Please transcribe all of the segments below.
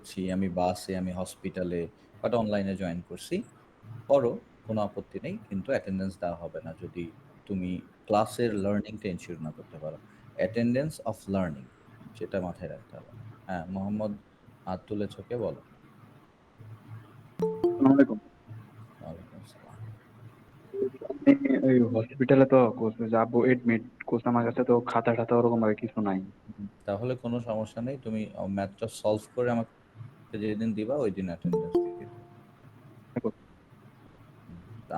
করছি, আমি বাসে, আমি হসপিটালে, বাট অনলাইনে জয়েন করছি। করো, কোনো আপত্তি নেই, কিন্তু অ্যাটেন্ডেন্স দেওয়া হবে না যদি তুমি ক্লাসের লার্নিংটা এনশিওর না করতে পারো। অ্যাটেন্ডেন্স অফ লার্নিং, সেটা মাথায় রাখতে হবে। হ্যাঁ, মোহাম্মদ হাত তুলেছ, কে বলো? আসসালামু আলাইকুম। ওয়ালাইকুম আসসালাম। আমি ওই হসপিটালে তো যাবো এডমিট কোর্স, আমার কাছে তো খাতা টাতা ওরকম ভাবে কিছু নাই। তাহলে কোনো সমস্যা নেই, তুমি ম্যাথটা সলভ করে আমাকে যেদিন দিবা ওই দিন অ্যাটেন্ডেন্স দিয়ে দিবা।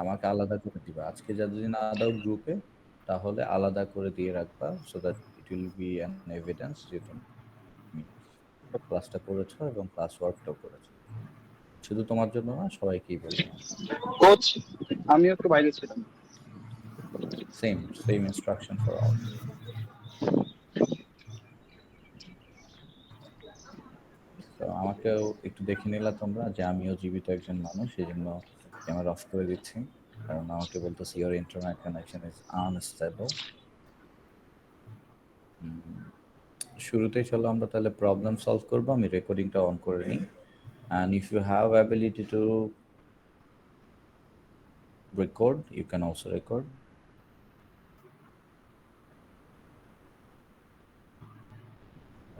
আমাকে আলাদা করে দিবা, আজকে যদি না দাও গ্রুপে, তাহলে আলাদা করে দিয়ে রাখবা, so that it will be an evidence যে তুমি ক্লাসটা করেছো এবং ক্লাস ওয়ার্কটাও করেছো। শুধু তোমার জন্য না, সবাইকেই বললাম আমি। কোচ, আমিও তো বাইরে ছিলাম। Same same instruction for all. তো আমাকেও একটু দেখে নিলা তোমরা যে আমিও জীবিত একজন মানুষ, সেই জন্য ক্যামেরা অফ করে দিচ্ছি, কারণ আমাকে বলতেছি your internet connection is unstable. শুরুতেই চলো আমরা তাহলে প্রবলেম সলভ করবো। আমি রেকর্ডিংটা অন করে নিই, and if you have ability to record, you can also record.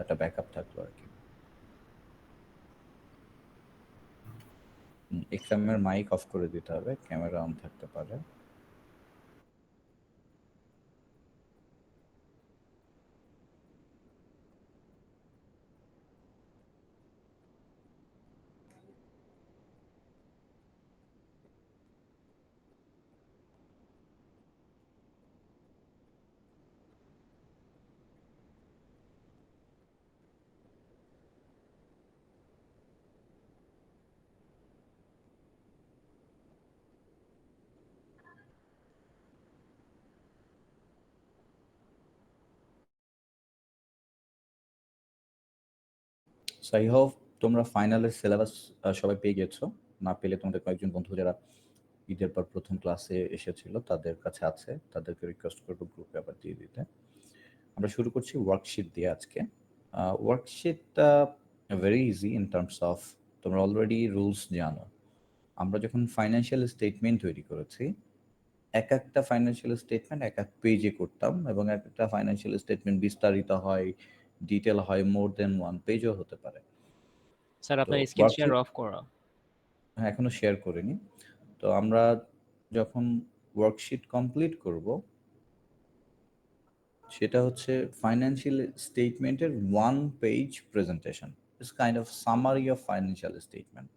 একটা ব্যাকআপ থাকলো আর কি। ইকরামের মাইক অফ করে দিতে হবে, ক্যামেরা অন থাকতে পারে। সো আই হোপ তোমরা ফাইনালের সিলেবাস সবাই পেয়ে গেছো। না পেলে তোমাদের কয়েকজন বন্ধু যারা ঈদের পর প্রথম ক্লাসে এসেছিল তাদের কাছে আছে, তাদেরকে রিকোয়েস্ট করবো গ্রুপে আবার দিয়ে দিতে। আমরা শুরু করছি ওয়ার্কশিট দিয়ে আজকে। ওয়ার্কশিটটা very easy in terms of, তোমরা অলরেডি রুলস জানো। আমরা যখন ফাইন্যান্সিয়াল স্টেটমেন্ট তৈরি করেছি, এক একটা ফাইন্যান্সিয়াল স্টেটমেন্ট এক এক পেজে করতাম, এবং এক একটা ফাইন্যান্সিয়াল স্টেটমেন্ট বিস্তারিত হয়, ডিটেল হয়, মোর দেন ওয়ান পেজও হতে পারে। স্যার তো আপনার স্ক্রিন শেয়ার ওয়ার্কশিট, অফ করা। হ্যাঁ, এখনো শেয়ার করিনি। তো আমরা যখন ওয়ার্কশিট কমপ্লিট করব, সেটা হচ্ছে ফাইন্যান্সিয়াল স্টেটমেন্টের one page presentation, it's kind of summary of financial statement.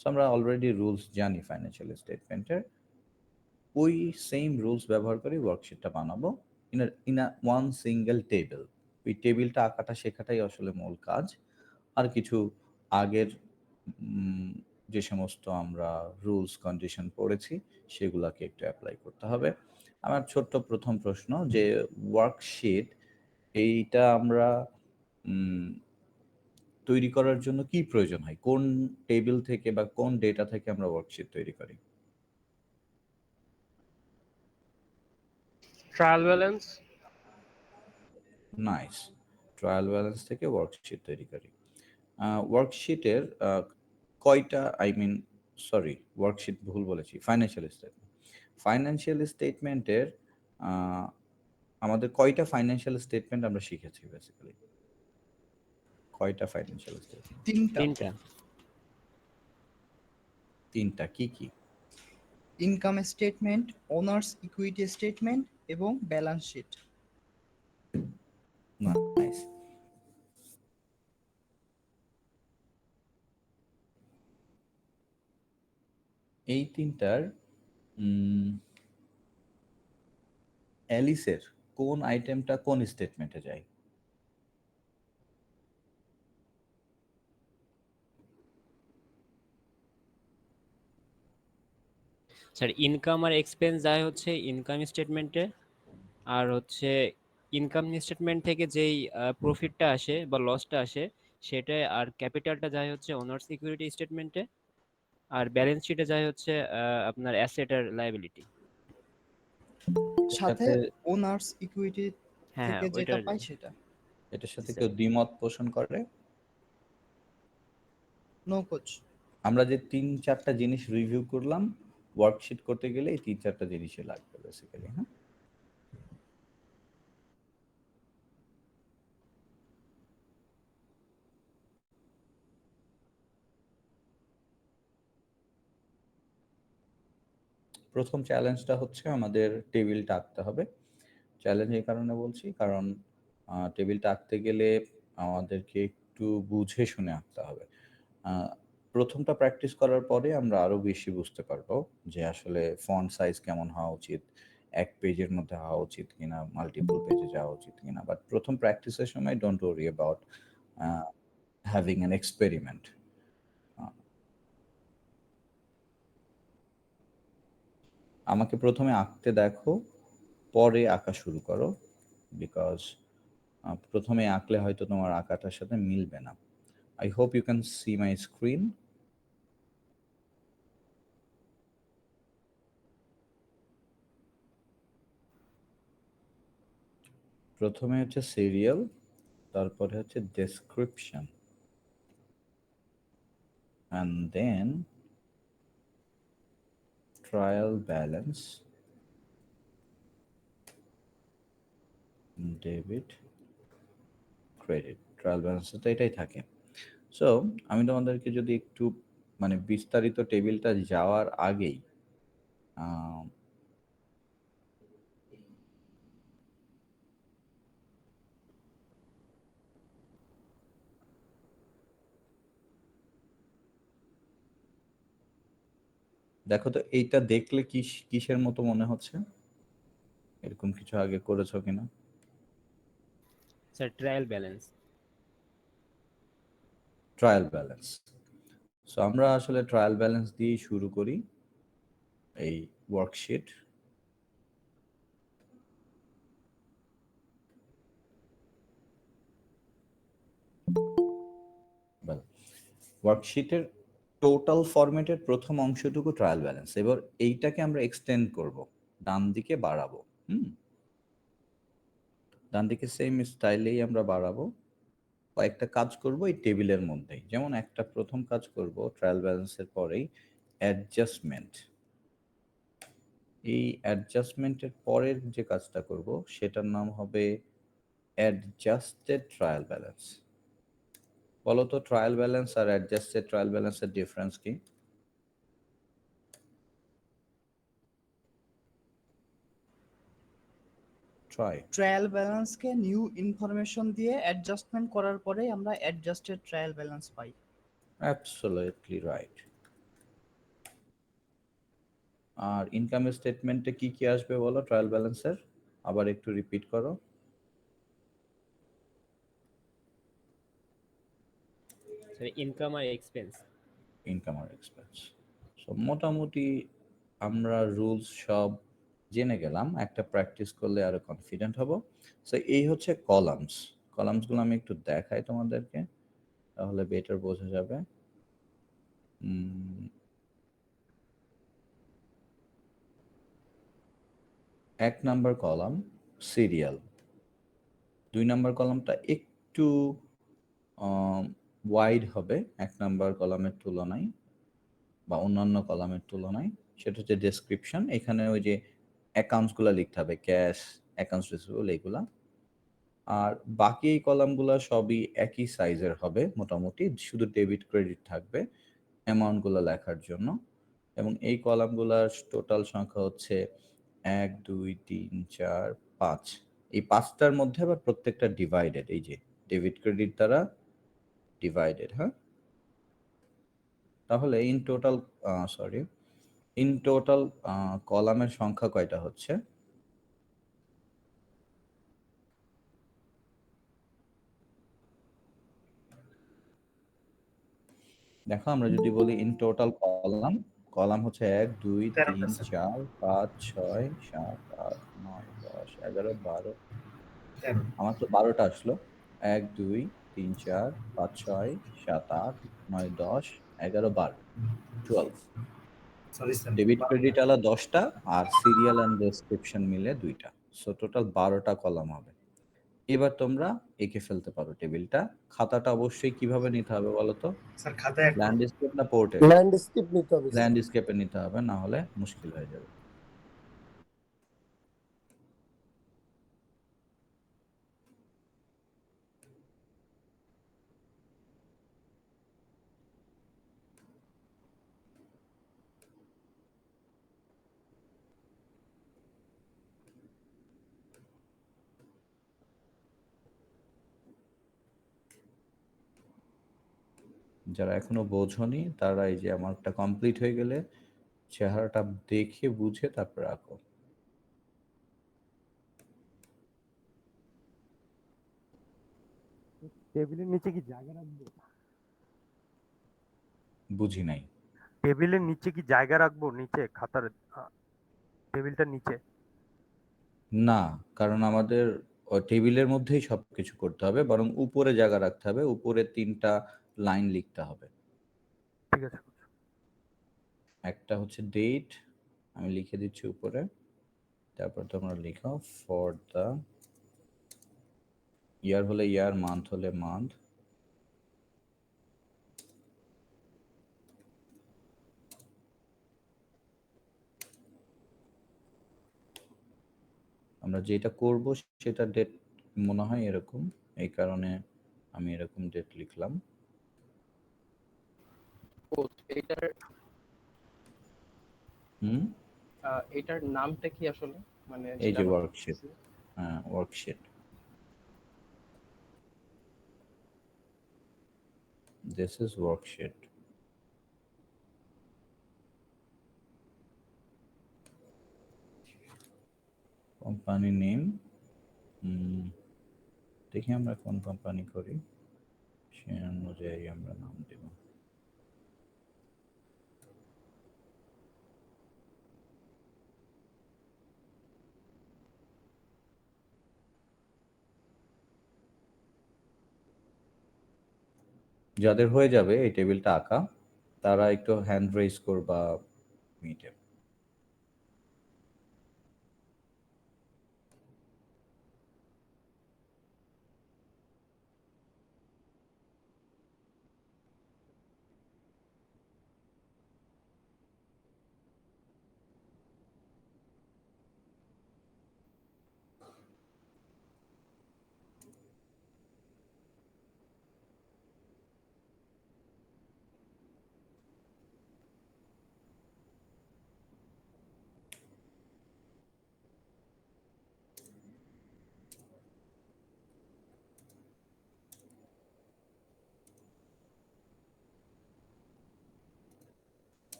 So আমরা অলরেডি রুলস জানি ফাইন্যান্সিয়াল স্টেটমেন্টের, ওই সেম রুলস ব্যবহার করে ওয়ার্কশিটটা বানাবো in a one single table. ওই টেবিলটা আঁকাটা শেখাটাই আসলে মূল কাজ। আর কিছু আগের যে সমস্ত আমরা রুলস কন্ডিশন পড়েছি সেগুলোকে একটু অ্যাপ্লাই করতে হবে। আমার ছোট্ট প্রথম প্রশ্ন, যে ওয়ার্কশিট এইটা আমরা তৈরি করার জন্য কি প্রয়োজন হয়, কোন টেবিল থেকে বা কোন ডেটা থেকে আমরা ওয়ার্কশিট তৈরি করি? Trial balance. Nice, trial balance থেকে ওয়ার্কশিট তৈরি করি। ওয়ার্কশিটের কয়টা, আই মিন সরি, ওয়ার্কশিট ভুল বলেছি, ফাইন্যান্সিয়াল স্টেটমেন্ট। ফাইন্যান্সিয়াল স্টেটমেন্টের আমাদের কয়টা ফাইন্যান্সিয়াল স্টেটমেন্ট আমরা শিখেছি বেসিক্যালি? কয়টা ফাইন্যান্সিয়াল স্টেটমেন্ট? তিনটা। তিনটা, কি কি? Income statement, owners equity statement এবং ব্যালেন্স শিট। নাইস। এই তিনটার অ্যালিসের কোন আইটেমটা কোন স্টেটমেন্টে যায়? স্যার ইনকাম আর এক্সপেন্স যায় হচ্ছে ইনকাম স্টেটমেন্টে, আর হচ্ছে ইনকাম স্টেটমেন্ট থেকে যেই প্রফিটটা আসে বা লসটা আসে সেটা, আর ক্যাপিটালটা যায় হচ্ছে ওনার্স সিকিউরিটি স্টেটমেন্টে, আর ব্যালেন্স শিটে যায় হচ্ছে আপনার অ্যাসেট আর লায়াবিলিটি। সাথে ওনার্স ইকুইটি হ্যাঁ থেকে যেটা ওইটার। পাই সেটা। এটার সাথে কেউ দ্বিমত পোষণ করে? No coach. আমরা যে 3-4টা জিনিস রিভিউ করলাম, ওয়ার্কশিট করতে গেলে এই 3-4টা জিনিসই লাগবে বেসিক্যালি। হ্যাঁ, প্রথম চ্যালেঞ্জটা হচ্ছে আমাদের টেবিলটা আঁকতে হবে। চ্যালেঞ্জ এই কারণে বলছি, কারণ টেবিলটা আঁকতে গেলে আমাদেরকে একটু বুঝে শুনে আঁকতে হবে। প্রথমটা প্র্যাকটিস করার পরে আমরা আরো বেশি বুঝতে পারবো যে আসলে ফন্ট সাইজ কেমন হওয়া উচিত, এক পেজের মধ্যে হওয়া উচিত কিনা, মাল্টিপল পেজে যাওয়া উচিত কিনা। বাট প্রথম প্র্যাকটিসের সময় don't worry about having an experiment. আমাকে প্রথমে আঁকতে দেখো, পরে আঁকা শুরু করো, বিকজ প্রথমে আঁকলে হয়তো তোমার আঁকাটার সাথে মিলবে না। I hope you can see my screen. প্রথমে হচ্ছে সিরিয়াল, তারপরে হচ্ছে description, and then trial balance, debit credit. Trial balance তো এটাই থাকে। সো আমি তোমাদেরকে যদি একটু মানে বিস্তারিত টেবিলটা যাওয়ার আগেই দেখো তো এইটা দেখলে কিসের মতো মনে হচ্ছে? এরকম কিছু আগে করেছো কিনা? Sir trial balance. Trial balance. So আমরা আসলে ট্রায়াল ব্যালেন্স দিয়েই শুরু করি এই ওয়ার্কশিট। ওয়ার্কশিটের টোটাল ফরম্যাটের প্রথম অংশটুকু ট্রায়াল ব্যালেন্স। এবার এইটাকে আমরা এক্সটেন্ড করব, ডান দিকে বাড়াবো। ডান দিকে সেম স্টাইলেই আমরা বাড়াবো। কয়েকটা কাজ করব এই টেবিলের মধ্যেই। যেমন একটা প্রথম কাজ করব ট্রায়াল ব্যালেন্সের পরেই অ্যাডজাস্টমেন্ট। এই অ্যাডজাস্টমেন্টের পরের যে কাজটা করব সেটার নাম হবে অ্যাডজাস্টেড ট্রায়াল ব্যালেন্স। বলো তো ট্রায়াল ব্যালেন্স আর অ্যাডজাস্টেড ট্রায়াল ব্যালেন্সের ডিফারেন্স কি? ট্রাই। ট্রায়াল ব্যালেন্সকে নিউ ইনফরমেশন দিয়ে অ্যাডজাস্টমেন্ট করার পরে আমরা অ্যাডজাস্টেড ট্রায়াল ব্যালেন্স পাই। Absolutely right. আর ইনকাম স্টেটমেন্টে কি কি আসবে বলো ট্রায়াল ব্যালেন্সের? আবার একটু রিপিট করো। স্যার ইনকাম আর এক্সপেন্স। ইনকাম আর এক্সপেন্স। সো মোটামুটি আমরা রুলস সব জেনে গেলাম। একটা প্র্যাকটিস করলে আরো কনফিডেন্ট হব। সো এই হচ্ছে কলামস। কলামসগুলো আমি একটু দেখাই তোমাদেরকে, তাহলে বেটার বোঝা যাবে। এক নাম্বার কলাম সিরিয়াল, 2 নাম্বার কলামটা একটু ওয়াইড হবে 1 নাম্বার কলামের তুলনায় বা অন্যান্য কলামের তুলনায়। সেটা হচ্ছে ডেসক্রিপশন। এখানে ওই যে অ্যাকাউন্টসগুলো লিখতে হবে, ক্যাশ, অ্যাকাউন্টস রিসিভেবল এগুলা। আর বাকি এই কলামগুলো সবই একই সাইজের হবে মোটামুটি, শুধু ডেবিট ক্রেডিট থাকবে অ্যামাউন্টগুলো লেখার জন্য। এবং এই কলামগুলোর টোটাল সংখ্যা হচ্ছে 1 2 3 4 5। এই 5টার মধ্যে আবার প্রত্যেকটা ডিভাইডেড, এই যে ডেবিট ক্রেডিট দ্বারা ডিভাইডেড। হ্যাঁ, তাহলে ইন টোটাল কলামের সংখ্যা কয়টা হচ্ছে? দেখো আমরা যদি বলি ইন টোটাল কলাম, কলাম হচ্ছে 1 2 3 4 5 6 7 8 9 10 11 12। আমার তো 12টা আসলো। 1 2 3 4 5 6 7 8 9 10 11 12, 12। ডেবিট ক্রেডিট আলা 10টা আর সিরিয়াল এন্ড ডেসক্রিপশন মিলে 2টা। সো টোটাল 12টা কলাম হবে। এবার তোমরা এঁকে ফেলতে পারো টেবিলটা। খাতাটা অবশ্যই কিভাবে নিতে হবে বলো তো? স্যার খাতায় ল্যান্ডস্কেপ না পোর্ট্রেট? ল্যান্ডস্কেপ নিতে হবে স্যার। ল্যান্ডস্কেপে নিতে হবে, না হলে মুশকিল হয়ে যাবে। যারা এখনো বোঝনি তারা এই যে আমারটা কমপ্লিট হয়ে গেলে চেহারাটা দেখে বুঝে তারপর আঁকো। টেবিলের নিচে কি জায়গা রাখবো? বুঝি নাই। টেবিলের নিচে কি জায়গা রাখবো? নিচে খাতার টেবিলটার নিচে? না, কারণ আমাদের টেবিলের মধ্যেই সবকিছু করতে হবে, বরং উপরে জায়গা রাখতে হবে, উপরে 3টা লাইন লিখতে হবে। ঠিক আছে। একটা হচ্ছে ডেট, আমি লিখে দিচ্ছি উপরে, তারপর তোমরা লিখো ফর দ্য ইয়ার হলে ইয়ার, মান্থ হলে মান্থ, আমরা যেটা করব সেটা ডেট মনে হয় এরকম, এই কারণে আমি এরকম ডেট লিখলাম। এটার এটার নামটা কি আসলে, মানে এই যেটা যে আমরা ওয়ার্কশিট, করতেছি? হ্যাঁ worksheet, this is worksheet. Company name, দেখি আমরা কোন কোম্পানি করি সে অনুযায়ী আমরা নাম দেব। যাদের হয়ে যাবে এই টেবিলটা আঁকা তারা একটু হ্যান্ড রেজ করবা মিটে।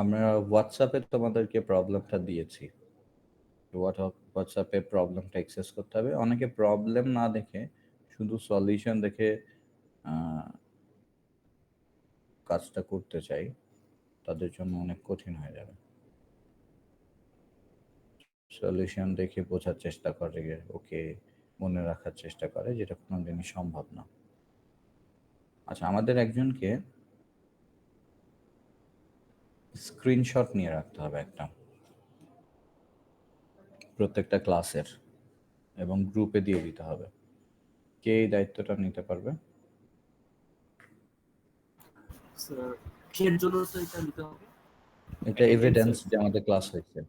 আমরা হোয়াটসঅ্যাপে তোমাদেরকে প্রবলেমটা দিয়েছি, হোয়াটসঅ্যাপে প্রবলেমটা অ্যাক্সেস করতে হবে। অনেকে প্রবলেম না দেখে শুধু সলিউশন দেখে কাজটা করতে চাই, তাদের জন্য অনেক কঠিন হয়ে যাবে। সলিউশন দেখে বোঝার চেষ্টা করে, ওকে মনে রাখার চেষ্টা করে, যেটা কোনোদিনই সম্ভব না। আচ্ছা, আমাদের একজনকে স্ক্রিনশট নিয়ে রাখতে হবে একটা প্রত্যেকটা ক্লাসের, এবং গ্রুপে দিয়ে দিতে হবে। কে এই দায়িত্বটা নিতে পারবে? কিসের জন্য তো এটা নিতে হবে? এটা এভিডেন্স যে আমাদের ক্লাস হয়েছে।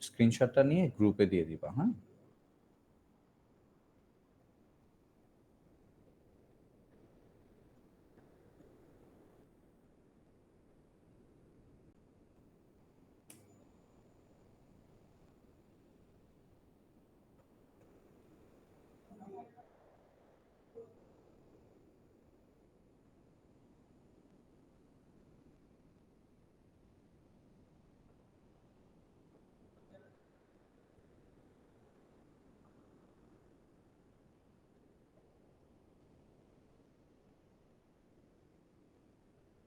স্ক্রিনশটটা নিয়ে গ্রুপে দিয়ে দিবা। হ্যাঁ,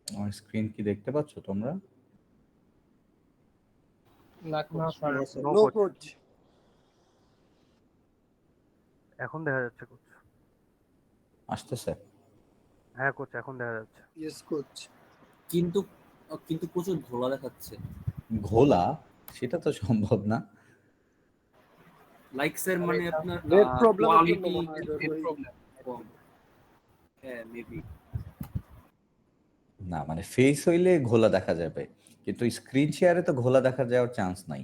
আমার স্ক্রিন কি দেখতে পাচ্ছ তোমরা? না নো কোচ। এখন দেখা যাচ্ছে কোচ। আসতেছে? হ্যাঁ কোচ, এখন দেখা যাচ্ছে। Yes coach. কিন্তু কিন্তু প্রচুর ঘোলা দেখাচ্ছে। ঘোলা? সেটা তো সম্ভব না। লাইকসের মানে আপনার নেট প্রবলেমের জন্য কোয়ালিটি মনে হয় নেট প্রবলেম। কম। হ্যাঁ মেবি। না মানে ফেস হইলে ঘোলা দেখা যাবে, কিন্তু স্ক্রিন শেয়ারে তো ঘোলা দেখা যাওয়ার চান্স নাই।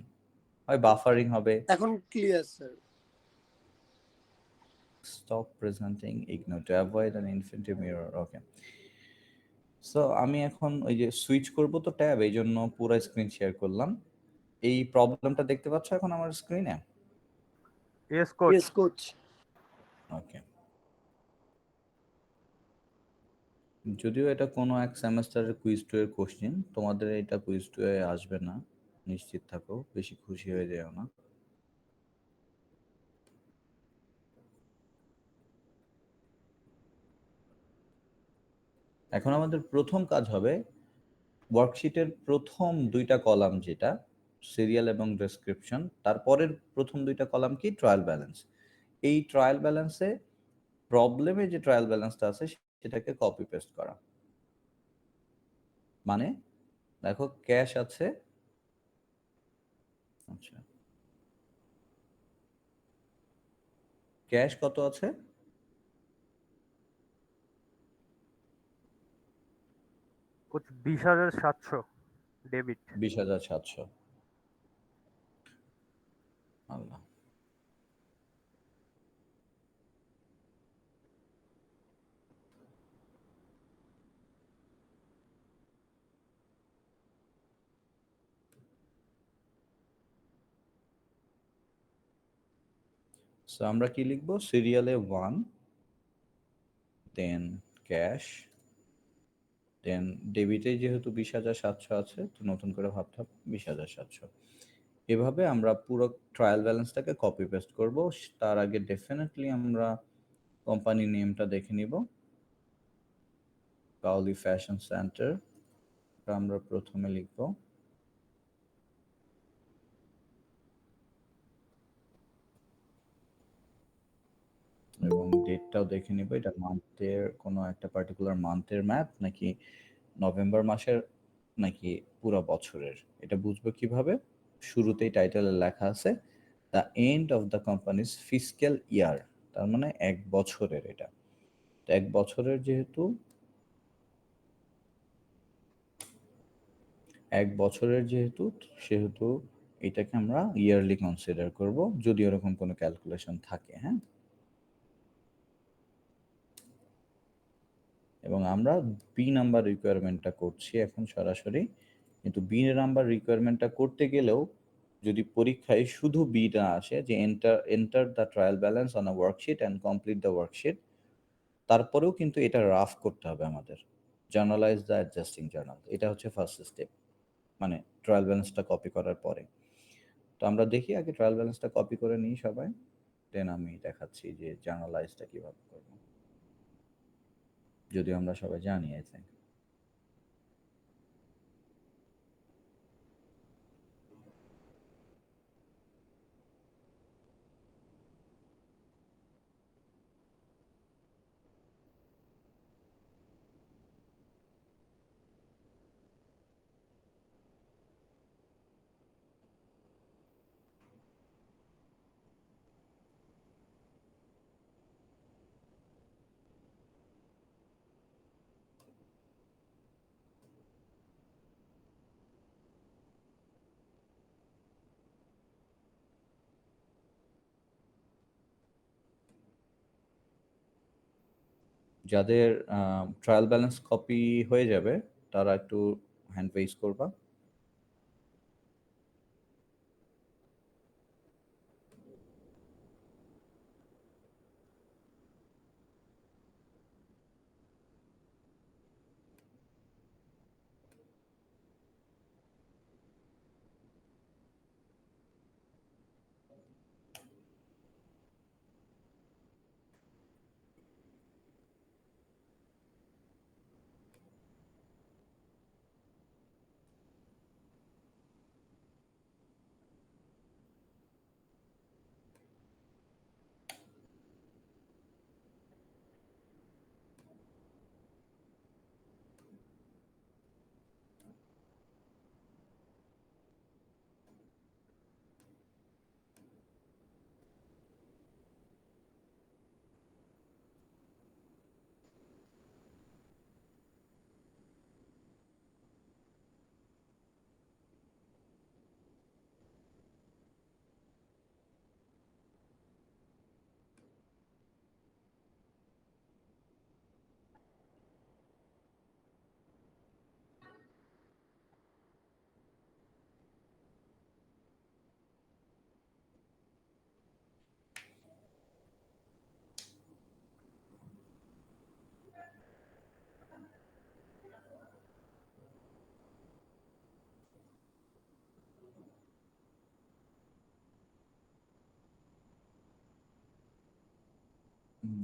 হয় বাফারিং হবে। এখন clear sir. Stop presenting, ignore to avoid an infinity mirror. Okay, so আমি এখন ওই যে সুইচ করব তো ট্যাব, এই জন্য পুরো স্ক্রিন শেয়ার করলাম। এই প্রবলেমটা দেখতে পাচ্ছ এখন আমার স্ক্রিনে? Yes coach. Yes coach. Okay, যদিও এটা কোনো এক সেমেস্টারের কুইজ 2 এর কোশ্চেন, তোমাদের এটা কুইজ 2 এ আসবে না, নিশ্চিত থাকো, বেশি খুশি হয়ে যেও না। এখন আমাদের প্রথম কাজ হবে ওয়ার্কশিটের প্রথম 2টা কলাম, যেটা সিরিয়াল এবং ডেসক্রিপশন, তারপরের প্রথম 2টা কলাম কি ট্রায়াল ব্যালেন্স। এই ট্রায়াল ব্যালেন্সে প্রবলেমে যে ট্রায়াল ব্যালেন্সটা আছে সেটাকে কপি পেস্ট করা। মানে দেখো ক্যাশ আছে, আচ্ছা ক্যাশ কত আছে? Coach 20,700 debit. 20,700। আল্লাহ, সো আমরা কি লিখবো? সিরিয়ালে 1, দেন ক্যাশ, দেন ডেবিটে যেহেতু 20,700 আছে তো নতুন করে ভাবতে হবে 20,700। এভাবে আমরা পুরো ট্রায়াল ব্যালেন্সটাকে কপি পেস্ট করব। তার আগে ডেফিনেটলি আমরা কোম্পানি নেমটা দেখে নিব, কাউলি ফ্যাশন সেন্টার, আমরা প্রথমে লিখব। এবং ডেটটাও দেখে নিব, এটা মান্থের কোনো একটা পার্টিকুলার মান্থের ম্যাপ নাকি নভেম্বর মাসের নাকি পুরো বছরের। এটা বুঝবো কিভাবে? শুরুতেই টাইটেলে লেখা আছে the end of the company's fiscal year, তার মানে 1 বছরের। এটা তো 1 বছরের, যেহেতু 1 বছরের সেহেতু এটাকে আমরা ইয়ারলি কনসিডার করব, যদি ওরকম কোনো ক্যালকুলেশন থাকে। হ্যাঁ, এবং আমরা বি নাম্বার রিকোয়ারমেন্টটা করছি এখন সরাসরি, কিন্তু বি নাম্বার রিকোয়ারমেন্টটা করতে গেলেও যদি পরীক্ষায় শুধু বিটা আসে যে enter the trial balance on a worksheet and complete the worksheet, তারপরেও কিন্তু এটা রাফ করতে হবে আমাদের। জার্নালাইজ দ্য অ্যাডজাস্টিং জার্নাল, এটা হচ্ছে ফার্স্ট স্টেপ, মানে ট্রায়াল ব্যালেন্সটা কপি করার পরে। তো আমরা দেখি আগে ট্রায়াল ব্যালেন্সটা কপি করে নিই সবাই, দেন আমি দেখাচ্ছি যে জার্নালাইজটা কিভাবে করব, যদিও আমরা সবাই জানি আই থিঙ্ক। যাদের ট্রায়াল ব্যালেন্স কপি হয়ে যাবে তারা একটু হ্যান্ড রেইজ করবা।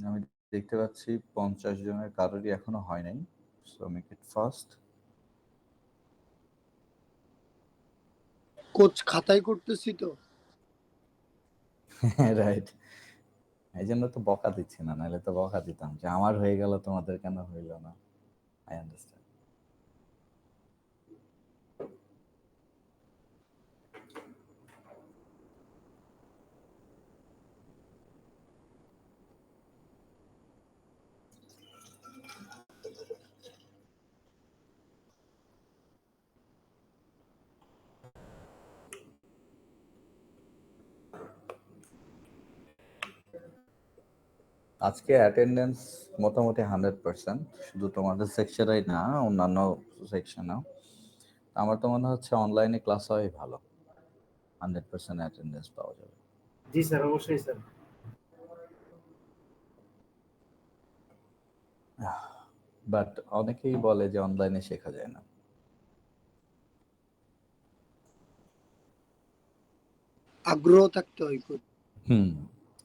আমি দেখতে পাচ্ছি 50 জনের কারোরই এখনো হয় নাই, so make it fast. Coach খাতায় করতেছি তো। রাইট, এই জন্য তো বকা দিচ্ছি না, নাহলে তো বকা দিতাম যে আমার হয়ে গেল তোমাদের কেন হইল না। I understand. আজকে অ্যাটেন্ডেন্স মোটামুটি 100%, শুধু তোমাদের সেকশনেই না, অন্যান্য সেকশনেও। আমার তো মনে হচ্ছে অনলাইনে ক্লাস হয় ভালো, 100% অ্যাটেন্ডেন্স পাওয়া যাবে। জি স্যার, অবশ্যই স্যার। বাট অনেকেই বলে যে অনলাইনে শেখা যায় না। আগ্রহ থাকতে হয় কোচ।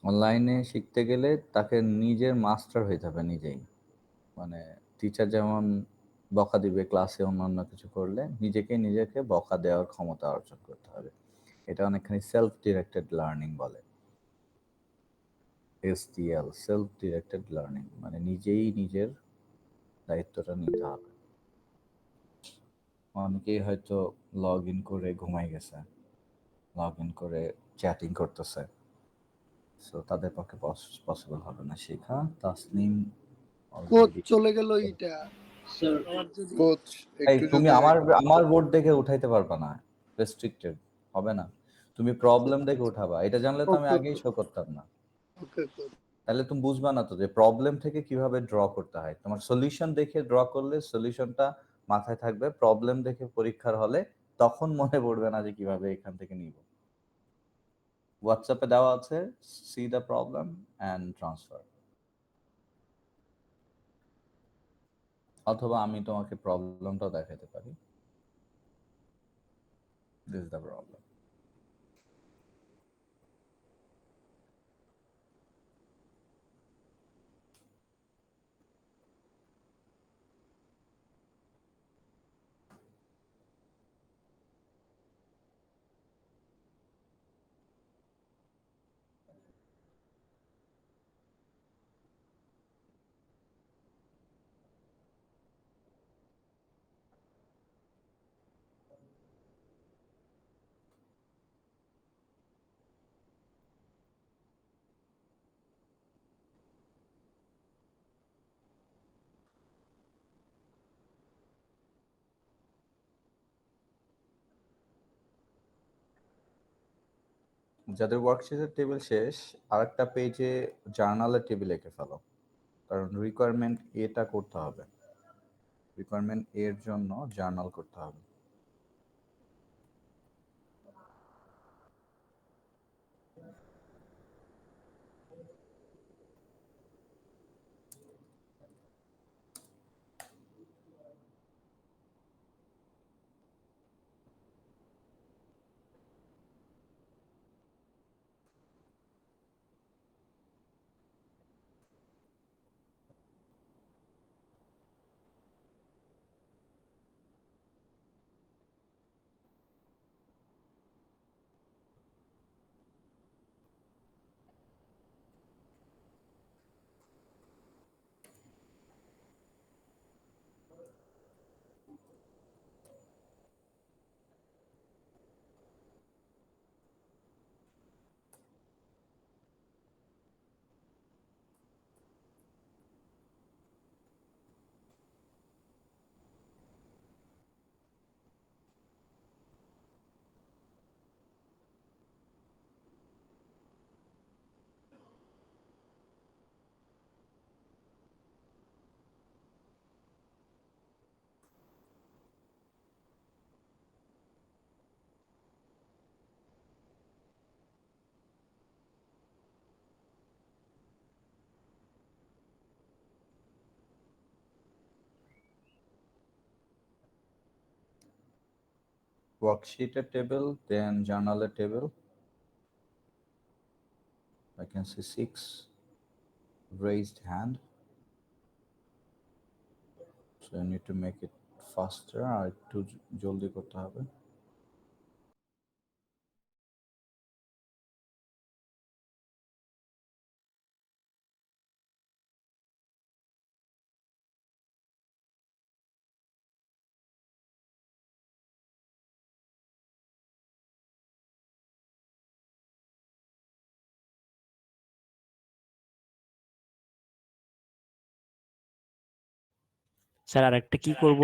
অনলাইনে শিখতে গেলে তাকে নিজের মাস্টার হইতে হবে নিজেই। মানে টিচার যেমন বকা দিবে ক্লাসে অন্যান্য কিছু করলে, নিজেকে বকা দেওয়ার ক্ষমতা অর্জন করতে হবে। এটা অনেকখানি সেলফ ডিরেক্টেড লার্নিং বলে, SDL, সেলফ ডিরেক্টেড লার্নিং, মানে নিজেই নিজের দায়িত্বটা নিতে হবে। অনেকেই হয়তো লগ ইন করে ঘুমাই গেছে, লগ ইন করে চ্যাটিং করতেছে, সো তাদের পক্ষে পসিবল হবে না শেখা। তাসনিম কোচ already- চলে গেল এটা। স্যার আমার যদি কোচ এই একটু তুমি যদি আমার বোর্ড দেখে উঠাইতে পারবা না, রেস্ট্রিক্টেড হবে না। তুমি প্রবলেম দেখে উঠাবা, এটা জানলে তো আমি ওকে আগেই শো করতাম না। ওকে কোচ। তাহলে তুমি বুঝবা না তো যে প্রবলেম থেকে কিভাবে ড্র করতে হয়। তোমার সলিউশন দেখে ড্র করলে সলিউশনটা মাথায় থাকবে, প্রবলেম দেখে পরীক্ষার হলে তখন মনে পড়বে না যে কিভাবে এখান থেকে নিব। হোয়াটসঅ্যাপে দেওয়া আছে, C the problem and transfer, অথবা আমি তোমাকে প্রবলেমটাও দেখাতে পারি। This is the problem. যাদের ওয়ার্কশিটের টেবিল শেষ, আরেকটা পেজে জার্নালের টেবিল এঁকে ফেলো, কারণ রিকোয়ারমেন্ট এটা করতে হবে। রিকোয়ারমেন্ট এর জন্য জার্নাল করতে হবে। ওয়ার্কশিটের টেবিল, দেন জার্নালের table. I can see 6. raised hand. So you need to make it faster, আর একটু জলদি করতে হবে। স্যার আরেকটা কি করব?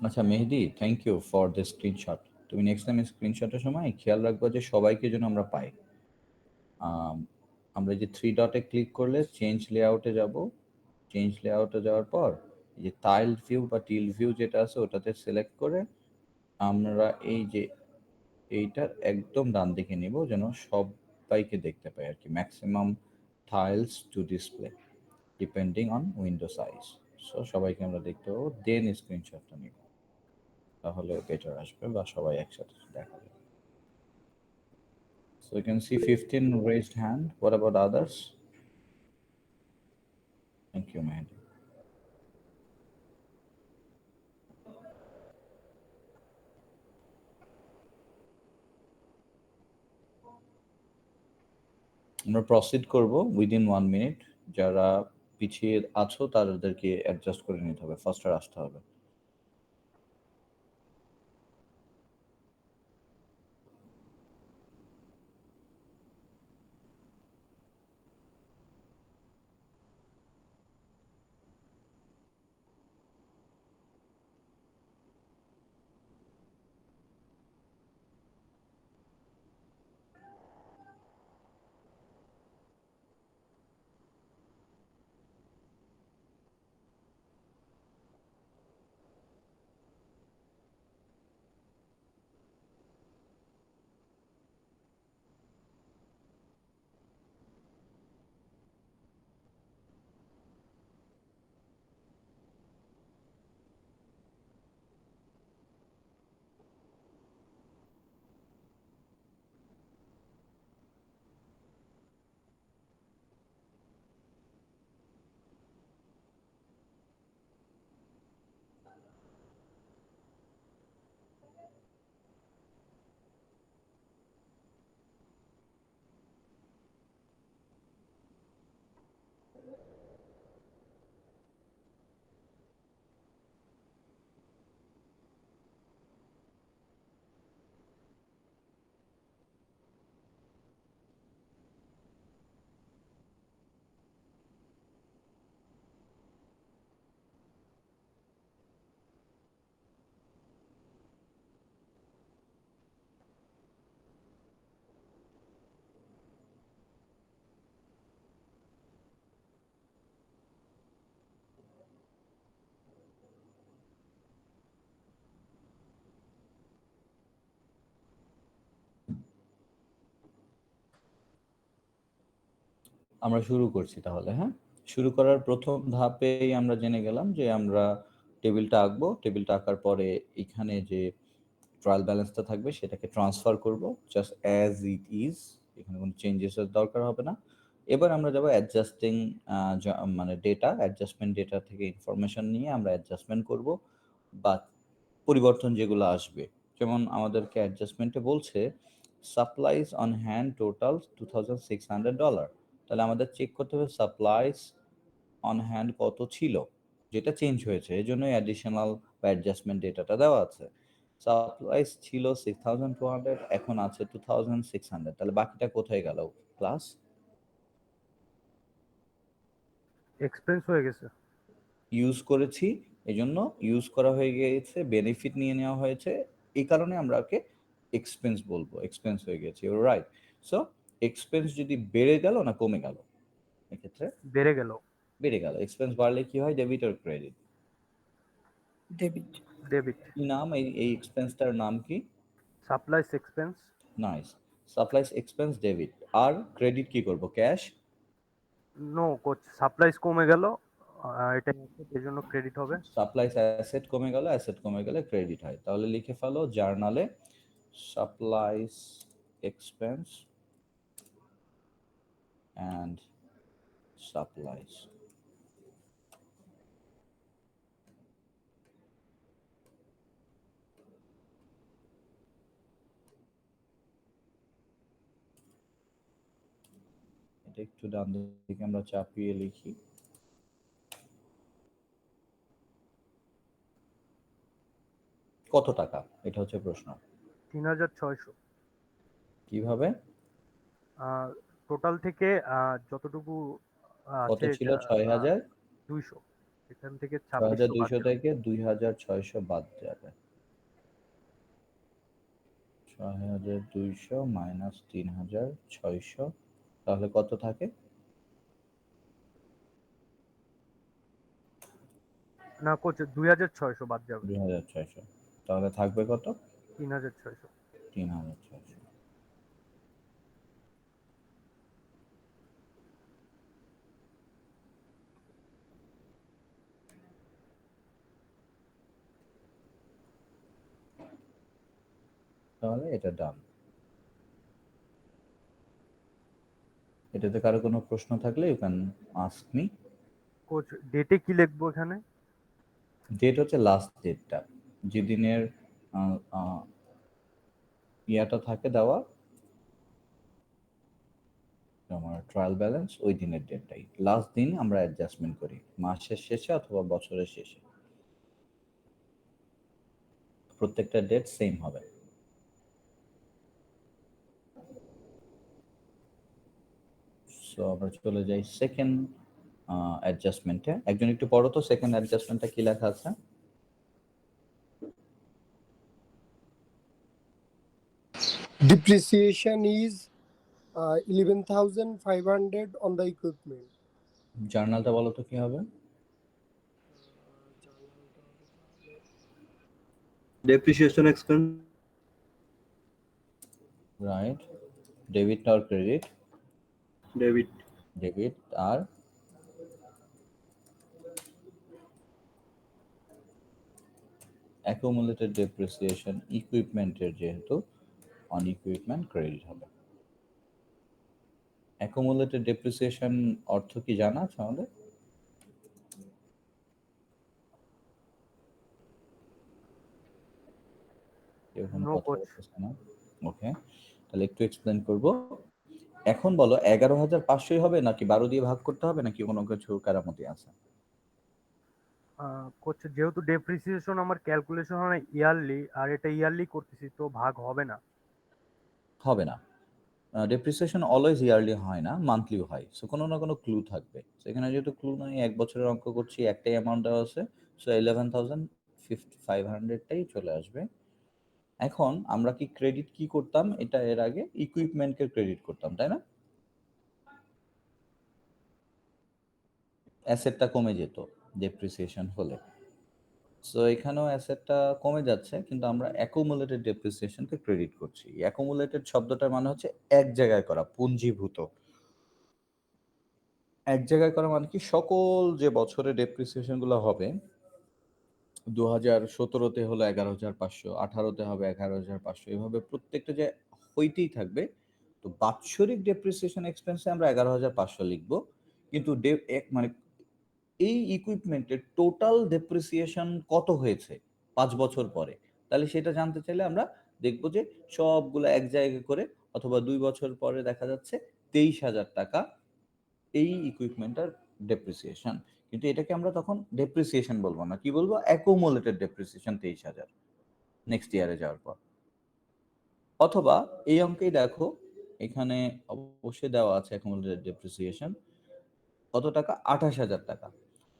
আচ্ছা Mehedi, thank you for the screenshot. তুমি নেক্সট টাইম স্ক্রিনশটের সময় খেয়াল রাখবো যে সবাইকে যেন আমরা পাই। আমরা যে থ্রি ডটে ক্লিক করলে চেঞ্জ লেআউটে যাব, চেঞ্জ লেআউটে যাওয়ার পর এই যে টাইলড ভিউ বা টিল ভিউ যেটা আছে ওটাতে সিলেক্ট করে আমরা এই যে এইটার একদম ডান দিকে নিব, যেন সবাইকে দেখতে পাই আর কি, maximum tiles to display depending on window size. So সবাইকে আমরা দেখতে পাবো, দেন স্ক্রিনশটটা নিব, তাহলে বেটার আসবে বা সবাই একসাথে দেখা যাবে। So you can see 15 raised hand. What about others? Thank you, Mehdi. আমরা প্রসিড করব উইদিন 1 মিনিট। যারা পিছিয়ে আছো তাদেরকে অ্যাডজাস্ট করে নিতে হবে, ফাস্টার আসতে হবে। আমরা শুরু করছি তাহলে। হ্যাঁ, শুরু করার প্রথম ধাপেই আমরা জেনে গেলাম যে আমরা টেবিলটা আঁকবো। টেবিলটা আঁকার পরে এখানে যে ট্রায়াল ব্যালেন্সটা থাকবে সেটাকে ট্রান্সফার করব জাস্ট অ্যাজ ইট ইজ, এখানে কোনো চেঞ্জেসের দরকার হবে না। এবার আমরা যাবো অ্যাডজাস্টিং, মানে ডেটা, অ্যাডজাস্টমেন্ট ডেটা থেকে ইনফরমেশন নিয়ে আমরা অ্যাডজাস্টমেন্ট করব বা পরিবর্তন যেগুলো আসবে। যেমন আমাদেরকে অ্যাডজাস্টমেন্টে বলছে সাপ্লাইজ অন হ্যান্ড টোটাল $2,600, তাহলে আমাদের চেক করতে হবে সাপ্লাইজ অন হ্যান্ড কত ছিল, যেটা চেঞ্জ হয়েছে, এই জন্যই অ্যাডিশনাল বা অ্যাডজাস্টমেন্ট ডেটাটা দেওয়া আছে। সাপ্লাইজ ছিল 6,200, এখন আছে 2,600, তাহলে বাকিটা কোথায় গেল ক্লাস? এক্সপেন্স হয়ে গেছে। ইউজ করেছি, এই জন্য ইউজ করা হয়ে গিয়েছে, বেনিফিট নিয়ে নেওয়া হয়েছে, এই কারণে আমরা ওকে এক্সপেন্স বলবো, এক্সপেন্স হয়ে গেছে, রাইট। সো এক্সপেন্স যদি বেড়ে গেল না কমে গেল? এক্ষেত্রে বেড়ে গেল। বেড়ে গেল। এক্সপেন্স বাড়লে কি হয়, ডেবিট আর ক্রেডিট? ডেবিট। ডেবিট। কি নাম এই এক্সপেন্সটার নাম কি? Supplies expense. Nice, supplies expense debit. আর ক্রেডিট কি করব, ক্যাশ? নো কোচ, সাপ্লাইস কমে গেল, এটা এর জন্য ক্রেডিট হবে। সাপ্লাইস অ্যাসেট কমে গেল, অ্যাসেট কমে গেলে ক্রেডিট হয়। তাহলে লিখে ফেলো জার্নালে সাপ্লাইস এক্সপেন্স and supplies. এটা একটু ডান দিকে আমরা চাপিয়ে লিখি। কত টাকা, এটা হচ্ছে প্রশ্ন। 3,600। কিভাবে? টোটাল থেকে যতটুকু কত আছে ছিল? 6,000। 200, এখান থেকে 6,200 2600 থেকে 2,600 বাদ যাবে। 6,200 মাইনাস 3,600, তাহলে কত থাকে? না কোচ, 2,600 বাদ যাবে। 2,600, তাহলে থাকবে কত? 3,600। 3,600। তাহলে এটা ডান। এটাতে কারো কোনো প্রশ্ন থাকলে you can ask me. Coach ডেটে কি লিখবো এখানে? ডেট হচ্ছে লাস্ট ডেটটা, যেদিনের ইয়াটা থাকে দেওয়া, আমার ট্রায়াল ব্যালেন্স, ওই দিনের ডেটটাই লাস্ট দিন আমরা অ্যাডজাস্টমেন্ট করি, মাসের শেষে অথবা বছরের শেষে, প্রত্যেকটা ডেট সেম হবে। সো আমরা চলে যাই সেকেন্ড অ্যাডজাস্টমেন্টে। একজন একটু পড়ো তো সেকেন্ড অ্যাডজাস্টমেন্টটা কি লেখা আছে? Depreciation is 11,500 on the equipment. জার্নালটা বলো তো কি হবে? depreciation expense. রাইট। ডেবিট আর ক্রেডিট? Debit. ডেবিট। আর অ্যাকুমুলেটেড ডেপ্রিসিয়েশন ইকুইপমেন্টের, যেহেতু অন ইকুইপমেন্ট ক্রেডিট হবে। অ্যাকুমুলেটেড ডেপ্রিসিয়েশন অর্থ কি জানা আছে আমাদের? ওকে, তাহলে একটু এক্সপ্লেন করব। এখন বলো 11,500 হবে নাকি 12 দিয়ে ভাগ করতে হবে নাকি কোনো কিছু কারামতি আছে? কোচ যেহেতু ডেপ্রিসিয়েশন আমার ক্যালকুলেশন হয় ইয়ারলি, আর এটা ইয়ারলি করতেছি, তো ভাগ হবে না। হবে না। ডেপ্রিসিয়েশন অলওয়েজ ইয়ারলি হয় না, মান্থলিও হয়। সো কোনো না কোনো ক্লু থাকবে। সেখানে যেহেতু ক্লু নাই, এক বছরের অঙ্ক করছি, একটাই অ্যামাউন্ট দেওয়া আছে, সো 11,500টাই চলে আসবে। এখন আমরা কি ক্রেডিট কি করতাম, এটা এর আগে ইকুইপমেন্টকে ক্রেডিট করতাম, তাই না? অ্যাসেটটা কমে যেত ডেপ্রিসিয়েশন হলে। সো এখানেও অ্যাসেটটা কমে যাচ্ছে, কিন্তু আমরা অ্যাকুমুলেটেড ডেপ্রিসিয়েশনকে ক্রেডিট করছি। অ্যাকুমুলেটেড শব্দটার মানে হচ্ছে এক জায়গায় করা, পুঞ্জীভূত। এক জায়গায় করা মানে কি, সকল যে বছরে ডেপ্রিসিয়েশন গুলো হবে, 2017-তে হলো 11,500, 18-তে হবে 11,500, এভাবে প্রত্যেকটা যে হইতেই থাকবে। তো বাৎসরিক ডেপ্রিসিয়েশন এক্সপেন্সে আমরা 11,500 লিখবো, কিন্তু মানে এই ইকুইপমেন্টের টোটাল ডেপ্রিসিয়েশন কত হয়েছে 5 বছর পরে, তাহলে সেটা জানতে চাইলে আমরা দেখবো যে সবগুলো এক জায়গায় করে, অথবা 2 বছর পরে দেখা যাচ্ছে 23,000 টাকা এই ইকুইপমেন্টের ডেপ্রিসিয়েশন। কিন্তু এটাকে আমরা তখন ডেপ্রিসিয়েশন বলবো না, কি বলবো, অ্যাকুমুলেটেড ডেপ্রিসিয়েশন 23,000 নেক্সট ইয়ারে যাওয়ার পর। অথবা এই অঙ্কেই দেখো, এখানে অবশ্যই দেওয়া আছে অ্যাকুমুলেটেড ডেপ্রিসিয়েশন কত টাকা, 28,000 টাকা।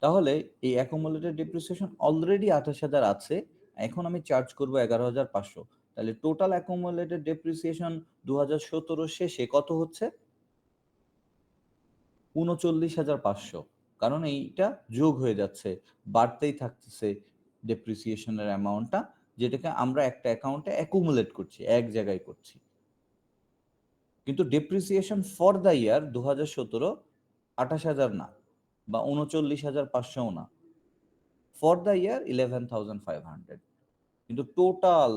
তাহলে এই অ্যাকুমুলেটেড ডেপ্রিসিয়েশন অলরেডি 28,000 আছে, এখন আমি চার্জ করব 11,500। তাহলে টোটাল অ্যাকুমুলেটেড ডেপ্রিসিয়েশন 2017 শেষে কত হচ্ছে, 39,500। কারণ এইটা যোগ হয়ে যাচ্ছে, বাড়তেই থাকতেছে ডেপ্রিসিয়েশনের অ্যামাউন্টটা, যেটাকে আমরা একটা অ্যাকাউন্টে অ্যাকুমুলেট করছি, এক জায়গায় করছি। কিন্তু ডেপ্রিসিয়েশন ফর দ্য ইয়ার 2017 28,000 না, বা 39,500 না, ফর দ্য ইয়ার 11,500। কিন্তু টোটাল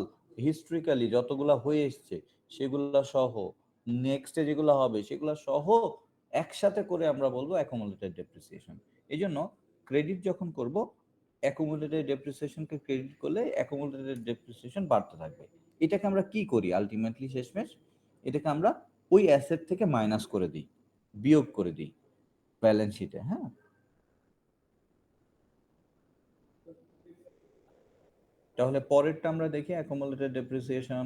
হিস্ট্রিক্যালি যতগুলা হয়ে এসছে সেগুলা সহ, নেক্সটে যেগুলো হবে সেগুলো সহ একসাথে করে আমরা বলবো অ্যাকুমুলেটেড ডেপ্রিসিয়েশন। এই জন্য ক্রেডিট যখন করব, অ্যাকুমুলেটেড ডেপ্রিসিয়েশনকে ক্রেডিট করলে অ্যাকুমুলেটেড ডেপ্রিসিয়েশন বাড়তে থাকবে। এটাকে আমরা কি করি আলটিমেটলি শেষমেশ, এটাকে আমরা ওই অ্যাসেট থেকে মাইনাস করে দিই, বিয়োগ করে দিই ব্যালেন্স শিটে। হ্যাঁ, তাহলে পরেরটা আমরা দেখি, অ্যাকুমুলেটেড ডেপ্রিসিয়েশন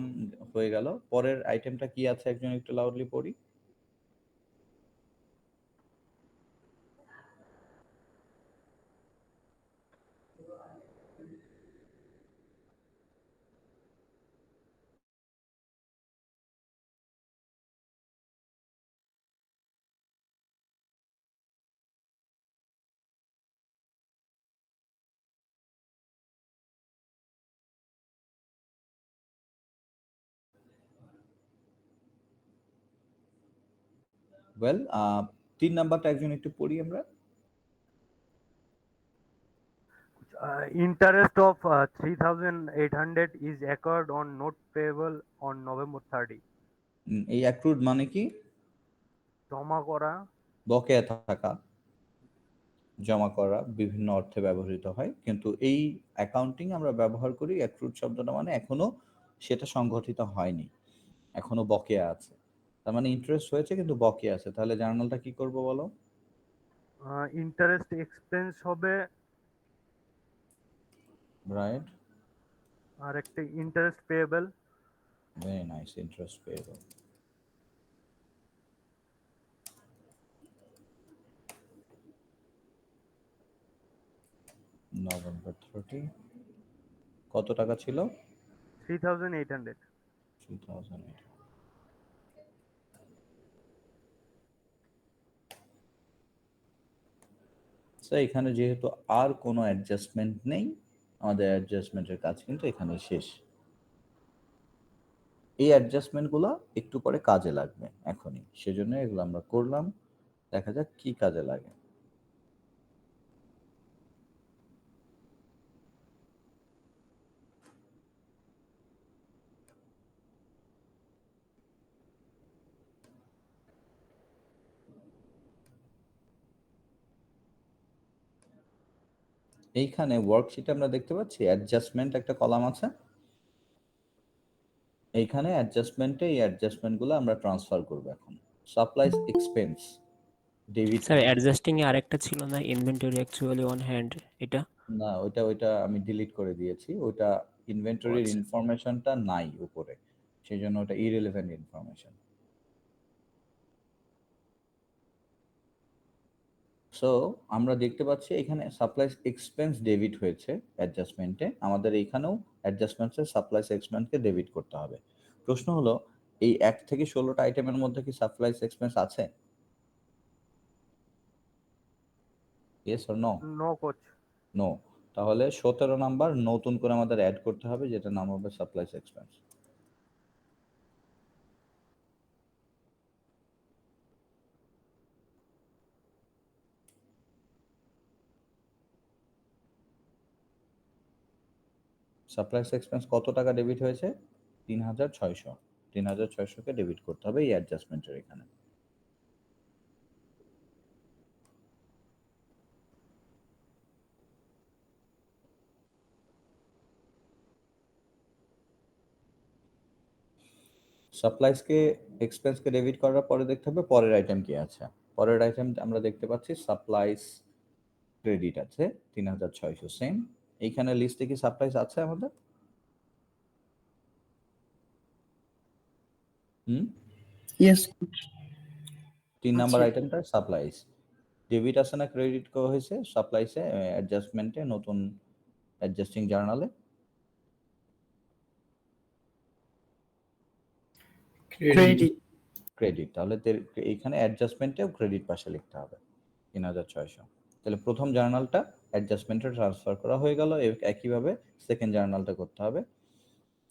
হয়ে গেল, পরের আইটেমটা কি আছে একজন একটু লাউডলি পড়ি। ওয়েল, 3 নাম্বারটা একজন একটু পড়ি আমরা। Interest of 3,800 is accrued on note payable on November 30. এই অ্যাক্রুড মানে কি, জমা করা। বকেয়া থাকা, জমা করা বিভিন্ন অর্থে ব্যবহৃত হয়, কিন্তু এই অ্যাকাউন্টিং আমরা ব্যবহার করি অ্যাক্রুড শব্দটা মানে এখনো সেটা সংগঠিত হয়নি, এখনো বকেয়া আছে। তার মানে ইন্টারেস্ট হয়েছে কিন্তু বকেয়া আছে। তাহলে জার্নালটা কি করব বলো? ইন্টারেস্ট এক্সপেন্স হবে, রাইট, আর একটা interest payable. Very nice, interest payable. November 30 কত টাকা ছিল? 3,800। 3,008। এখানে যেহেতু আর কোনো অ্যাডজাস্টমেন্ট নেই, আমাদের অ্যাডজাস্টমেন্টের কাজ কিন্তু এখানে শেষ। এই অ্যাডজাস্টমেন্টগুলো একটু পরে কাজে লাগবে এখনই, সেজন্য এগুলো আমরা করলাম, দেখা যাক কি কাজে লাগে। এইখানে ওয়ার্কশিটে আমরা দেখতে পাচ্ছি অ্যাডজাস্টমেন্ট একটা কলাম আছে, এইখানে অ্যাডজাস্টমেন্টে এই অ্যাডজাস্টমেন্টগুলো আমরা ট্রান্সফার করব এখন। Supplies expense debit, sir adjusting এ আরেকটা ছিল না, ইনভেন্টরি অ্যাকচুয়ালি অন হ্যান্ড, এটা না ওইটা আমি ডিলিট করে দিয়েছি, ওইটা ইনভেন্টরির আচ্ছা। ইনফরমেশনটা নাই উপরে, সেই জন্য ওটা ইরেলেভেন্ট ইনফরমেশন। সো আমরা দেখতে পাচ্ছি এখানে সাপ্লাইস এক্সপেন্স ডেবিট হয়েছে অ্যাডজাস্টমেন্টে, আমাদের এইখানেও অ্যাডজাস্টমেন্টে সাপ্লাইস এক্সপেন্সকে ডেবিট করতে হবে। প্রশ্ন হলো, এই 1 থেকে 16টা আইটেমের মধ্যে কি সাপ্লাইস এক্সপেন্স আছে? Yes or no? No coach. No. তাহলে 17 নাম্বার নতুন করে আমাদের অ্যাড করতে হবে, যেটা নাম হবে সাপ্লাইস এক্সপেন্স। সাপ্লাইস এক্সপেন্স কত টাকা ডেবিট হয়েছে? 3,600। 3,600-কে ডেবিট করতে হবে এই অ্যাডজাস্টমেন্টের এখানে। সাপ্লাইসকে এক্সপেন্সকে ডেবিট করার পরে দেখতে হবে পরের আইটেম কি আছে। পরের আইটেম আমরা দেখতে পাচ্ছি সাপ্লাইস ক্রেডিট আছে 3,600 সেম। এইখানে লিস্টে কি সাপ্লাইস আছে আমাদের? ইয়েস 3 নাম্বার আছে। আইটেমটা সাপ্লাইস। ডেবিট আছে না ক্রেডিট হয়েছে সাপ্লাইসে অ্যাডজাস্টমেন্টে নতুন অ্যাডজাস্টিং জার্নালে? ক্রেডিট। ক্রেডিট। তাহলে এইখানে অ্যাডজাস্টমেন্টেও ক্রেডিট পাশে লিখতে হবে 3,600। তাহলে প্রথম জার্নালটা অ্যাডজাস্টমেন্টে ট্রান্সফার করা হয়ে গেল। একইভাবে সেকেন্ড জার্নালটা করতে হবে।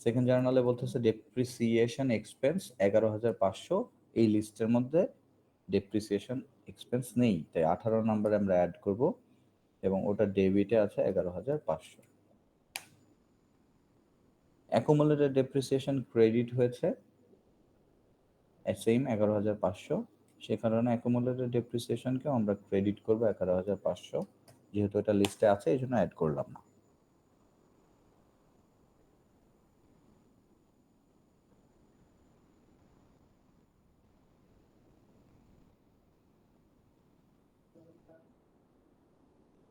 সেকেন্ড জার্নালে বলতেছে ডেপ্রিসিয়েশন এক্সপেন্স 11,500। এই লিস্টের মধ্যে ডেপ্রিসিয়েশন এক্সপেন্স নেই, তাই 18 নম্বরে আমরা অ্যাড করব এবং ওটা ডেবিটে আছে 11,500। অ্যাকুমুলেটেড ডেপ্রিসিয়েশন ক্রেডিট হয়েছে সেম 11,500। সে কারণে অ্যাকুমুলেটেড ডেপ্রিসিয়েশনকে আমরা ক্রেডিট করব 11,500। যেহেতু এটা লিস্টে আছে এই জন্য অ্যাড করলাম না।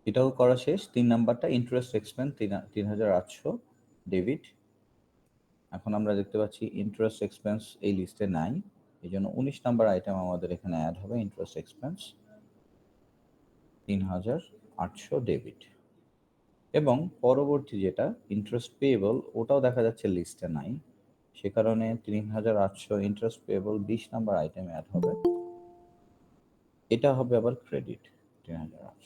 এটাও করা শেষ। 3 নাম্বারটা ইন্টারেস্ট এক্সপেন্স 3,800 ডেবিট। এখন আমরা দেখতে পাচ্ছি ইন্টারেস্ট এক্সপেন্স এই লিস্টে নাই, এই জন্য 19 নাম্বার আইটেম আমাদের এখানে অ্যাড হবে ইন্টারেস্ট এক্সপেন্স 3,800 ডেবিট। এবং পরবর্তী যেটা ইন্টারেস্ট পেয়েবল ওটাও দেখা যাচ্ছে লিস্টে নাই, সে কারণে 3,800 interest payable 20 number item add হবে। এটা হবে আবার ক্রেডিট 3,800।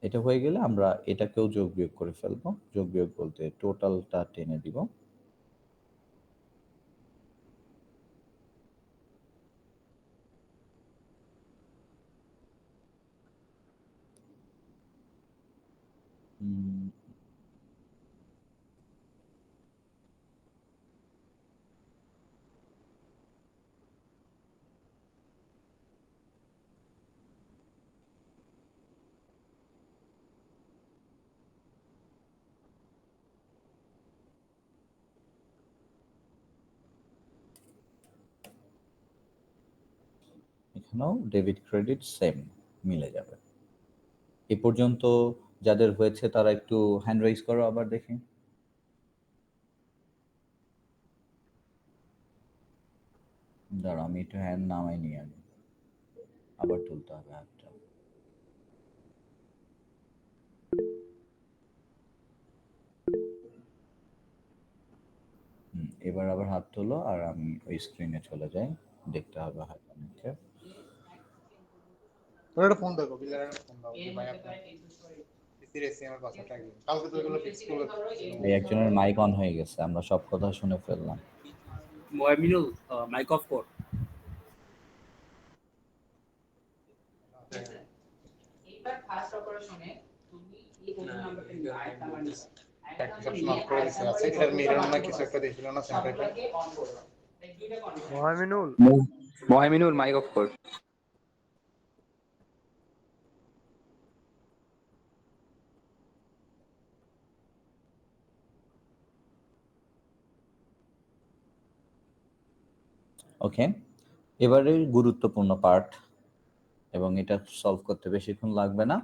এটা হয়ে গেলে আমরা এটাকেও যোগ বিয়োগ করে ফেলবো। যোগ বিয়োগ বলতে টোটালটা টেনে দিব। এখানেও ডেবিট ক্রেডিট সেম মিলে যাবে। এ পর্যন্ত যাদের হয়েছে তারা একটু হ্যান্ড রাইজ করো আবার দেখি। দাঁড়া আমি একটু হ্যান্ড নামাই নিয়ে আনি, আবার তুলতে হবে হাতটা। এবার আবার হাত তোলো আর আমি ওই স্ক্রিনে চলে যাই, দেখতে হবে হাত অনেককে। তোর একটা ফোন দাও, বিলার একটা ফোন দাও যে ভাই আপনার সিরিয়াসলি আমার পাসওয়ার্ডটা আগে কালকে তো এগুলো ফিক্স করে এই একজনের মাইক অন হয়ে গেছে, আমরা সব কথা শুনে ফেললাম। ময়মিনুল মাইক অফ কর। এইবার ফার্স্ট অপারেশনে তুমি এই ফোন নাম্বারটা নিয়ে আইটা মানে মহামিনুল মাইক অফ কর। ওকে, এবারে গুরুত্বপূর্ণ পার্ট, এবং এটা সলভ করতে বেশিক্ষণ লাগবে না।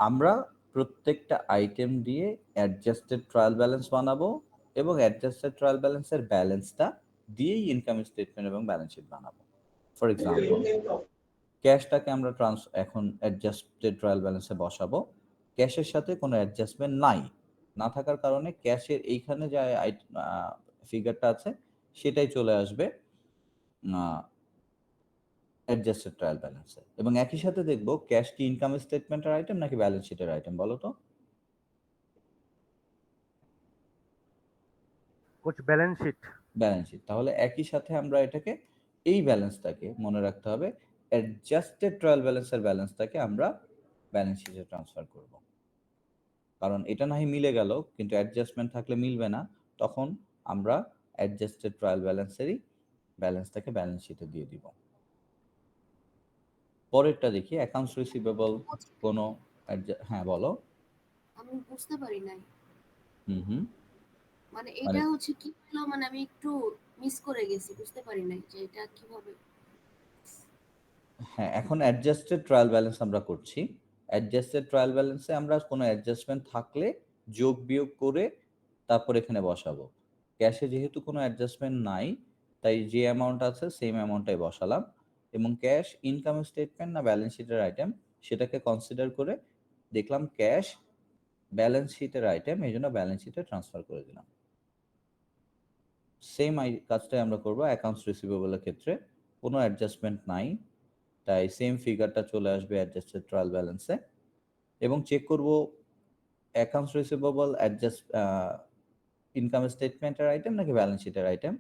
আমরা প্রত্যেকটা আইটেম দিয়ে অ্যাডজাস্টেড ট্রায়াল ব্যালেন্স বানাবো এবং অ্যাডজাস্টেড ট্রায়াল ব্যালেন্সের ব্যালেন্সটা দিয়েই ইনকাম স্টেটমেন্ট এবং ব্যালেন্স শিট বানাবো। ফর এক্সাম্পল ক্যাশটাকে আমরা এখন অ্যাডজাস্টেড ট্রায়াল ব্যালেন্সে বসাবো। ক্যাশের সাথে কোনো অ্যাডজাস্টমেন্ট নাই, না থাকার কারণে ক্যাশের এইখানে যে ফিগারটা আছে সেটাই চলে আসবে অ্যাডজাস্টেড ট্রায়াল ব্যালেন্সে। এবং একই সাথে দেখবো ক্যাশ কি ইনকাম স্টেটমেন্টের আইটেম নাকি ব্যালেন্স শিটের আইটেম, বলো তো? Coach balance sheet. Balance sheet. তাহলে একই সাথে আমরা এটাকে এই ব্যালেন্সটাকে মনে রাখতে হবে, অ্যাডজাস্টেড ট্রায়াল ব্যালেন্সের ব্যালেন্সটাকে আমরা ব্যালেন্স শিটে ট্রান্সফার করব। কারণ এটা না হয় মিলে গেল, কিন্তু অ্যাডজাস্টমেন্ট থাকলে মিলবে না, তখন আমরা অ্যাডজাস্টেড ট্রায়াল ব্যালেন্সেরই ব্যালেন্সটাকে ব্যালেন্স শিটে দিয়ে দিব। পরেরটা দেখি, অ্যাকাউন্টস রিসিভেবল কোনো হ্যাঁ বলো। আমি বুঝতে পারি নাই, হুম মানে এটা হচ্ছে কি হলো, মানে আমি একটু মিস করে গেছি, বুঝতে পারি নাই যে এটা কিভাবে। হ্যাঁ, এখন অ্যাডজাস্টেড ট্রায়াল ব্যালেন্স আমরা করছি। অ্যাডজাস্টেড ট্রায়াল ব্যালেন্সে আমরা কোনো অ্যাডজাস্টমেন্ট থাকলে যোগ বিয়োগ করে তারপর এখানে বসাবো। ক্যাশে যেহেতু কোনো অ্যাডজাস্টমেন্ট নাই, তাই যে অ্যামাউন্ট আছে সেম অ্যামাউন্টটাই বসালাম, এবং ক্যাশ ইনকাম স্টেটমেন্ট না ব্যালেন্স শিটের আইটেম সেটাকে কনসিডার করে দেখলাম ক্যাশ ব্যালেন্স শিটের আইটেম, এই জন্য ব্যালেন্স শিটে ট্রান্সফার করে দিলাম। সেম কাজটাই আমরা করবো অ্যাকাউন্টস রিসিভেবলের ক্ষেত্রে। কোনো অ্যাডজাস্টমেন্ট নাই, তাই সেম ফিগারটা চলে আসবে অ্যাডজাস্টেড ট্রায়াল ব্যালেন্সে, এবং চেক করব অ্যাকাউন্টস রিসিভেবল অ্যাডজাস্ট ইনকাম স্টেটমেন্টের আইটেম নাকি ব্যালেন্স শিটের আইটেম।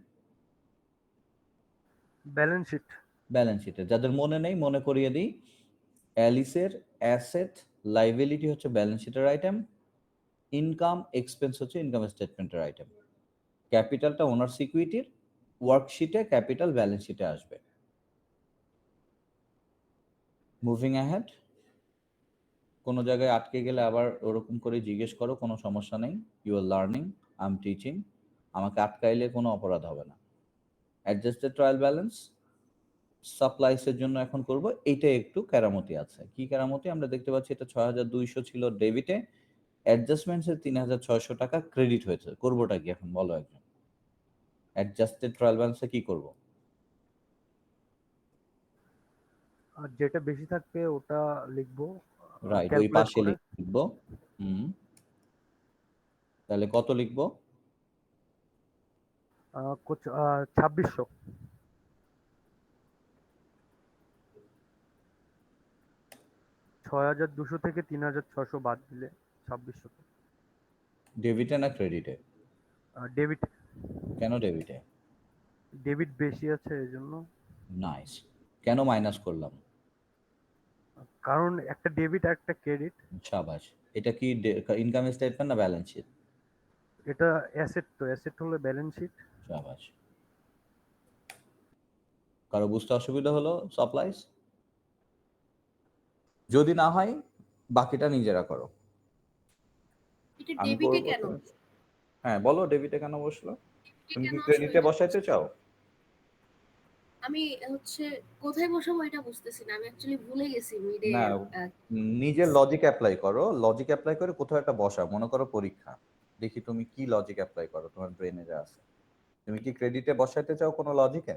Balance sheet. ব্যালেন্স শিটের। যাদের মনে নেই মনে করিয়ে দিই, অ্যালিসের অ্যাসেট লাইবিলিটি হচ্ছে ব্যালেন্স শিটের আইটেম, ইনকাম এক্সপেন্স হচ্ছে ইনকাম স্টেটমেন্টের আইটেম, ক্যাপিটালটা ওনার সিকিউরিটির, ওয়ার্কশিটে ক্যাপিটাল ব্যালেন্স শিটে আসবে। মুভিং অ্যাহেড, কোনো জায়গায় আটকে গেলে আবার ওরকম করে জিজ্ঞেস করো, কোনো সমস্যা নেই। You are learning, I am teaching, আমাকে আটকাইলে কোনো অপরাধ হবে না। অ্যাডজাস্টেড ট্রায়াল ব্যালেন্স সাপ্লাইসের জন্য এখন করব, এইটা একটু কেরামতি আছে। কি কেরামতি? আমরা দেখতে পাচ্ছি এটা 6200 ছিল ডেবিটে, অ্যাডজাস্টমেন্টসের 3600 টাকা ক্রেডিট হয়েছে। করবোটা কি এখন বলো একজন? অ্যাডজাস্টেড ট্রায়াল ব্যালেন্সে কি করব? আর যেটা বেশি থাকবে ওটা লিখবো, রাইট, ওই ক্যালকুলেট পাশে করে। লিখবো। তাহলে কত লিখবো? 2600। 6200 থেকে 3600 বাদ দিলে 2600। ডেবিটে না ক্রেডিটে? ডেবিট। কেন ডেবিটে? ডেবিট বেশি আছে এই জন্য। নাইস। কেন মাইনাস করলাম? কারণ একটা ডেবিট আর একটা ক্রেডিট। শাবাশ। এটা কি ইনকাম স্টেটমেন্ট না ব্যালেন্স শিট? এটা অ্যাসেট, তো অ্যাসেট হলো ব্যালেন্স শিট। শাবাশ। কারো বুঝতে অসুবিধা হলো সাপ্লাইস? যদি না হয় বাকিটা নিজেরা করো। এটা আমি ডেবিটে করবো কেন? তো। হ্যাঁ বলো, ডেবিটে কেন বসলো? তুমি কি কেন ক্রেডিটে আসলে বসাইতে চাও? আমি হচ্ছে কোথায় বসাবো এটা বুঝতেছি না, আমি অ্যাকচুয়ালি ভুলে গেছি মিডে। না, নিজের লজিক অ্যাপ্লাই করো। লজিক অ্যাপ্লাই করে কোথাও একটা বসা, মনে করো পরীক্ষা, দেখি তুমি কি লজিক অ্যাপ্লাই করো, তোমার ব্রেনে যা আছে। তুমি কি ক্রেডিটে বসাইতে চাও কোনো লজিকে?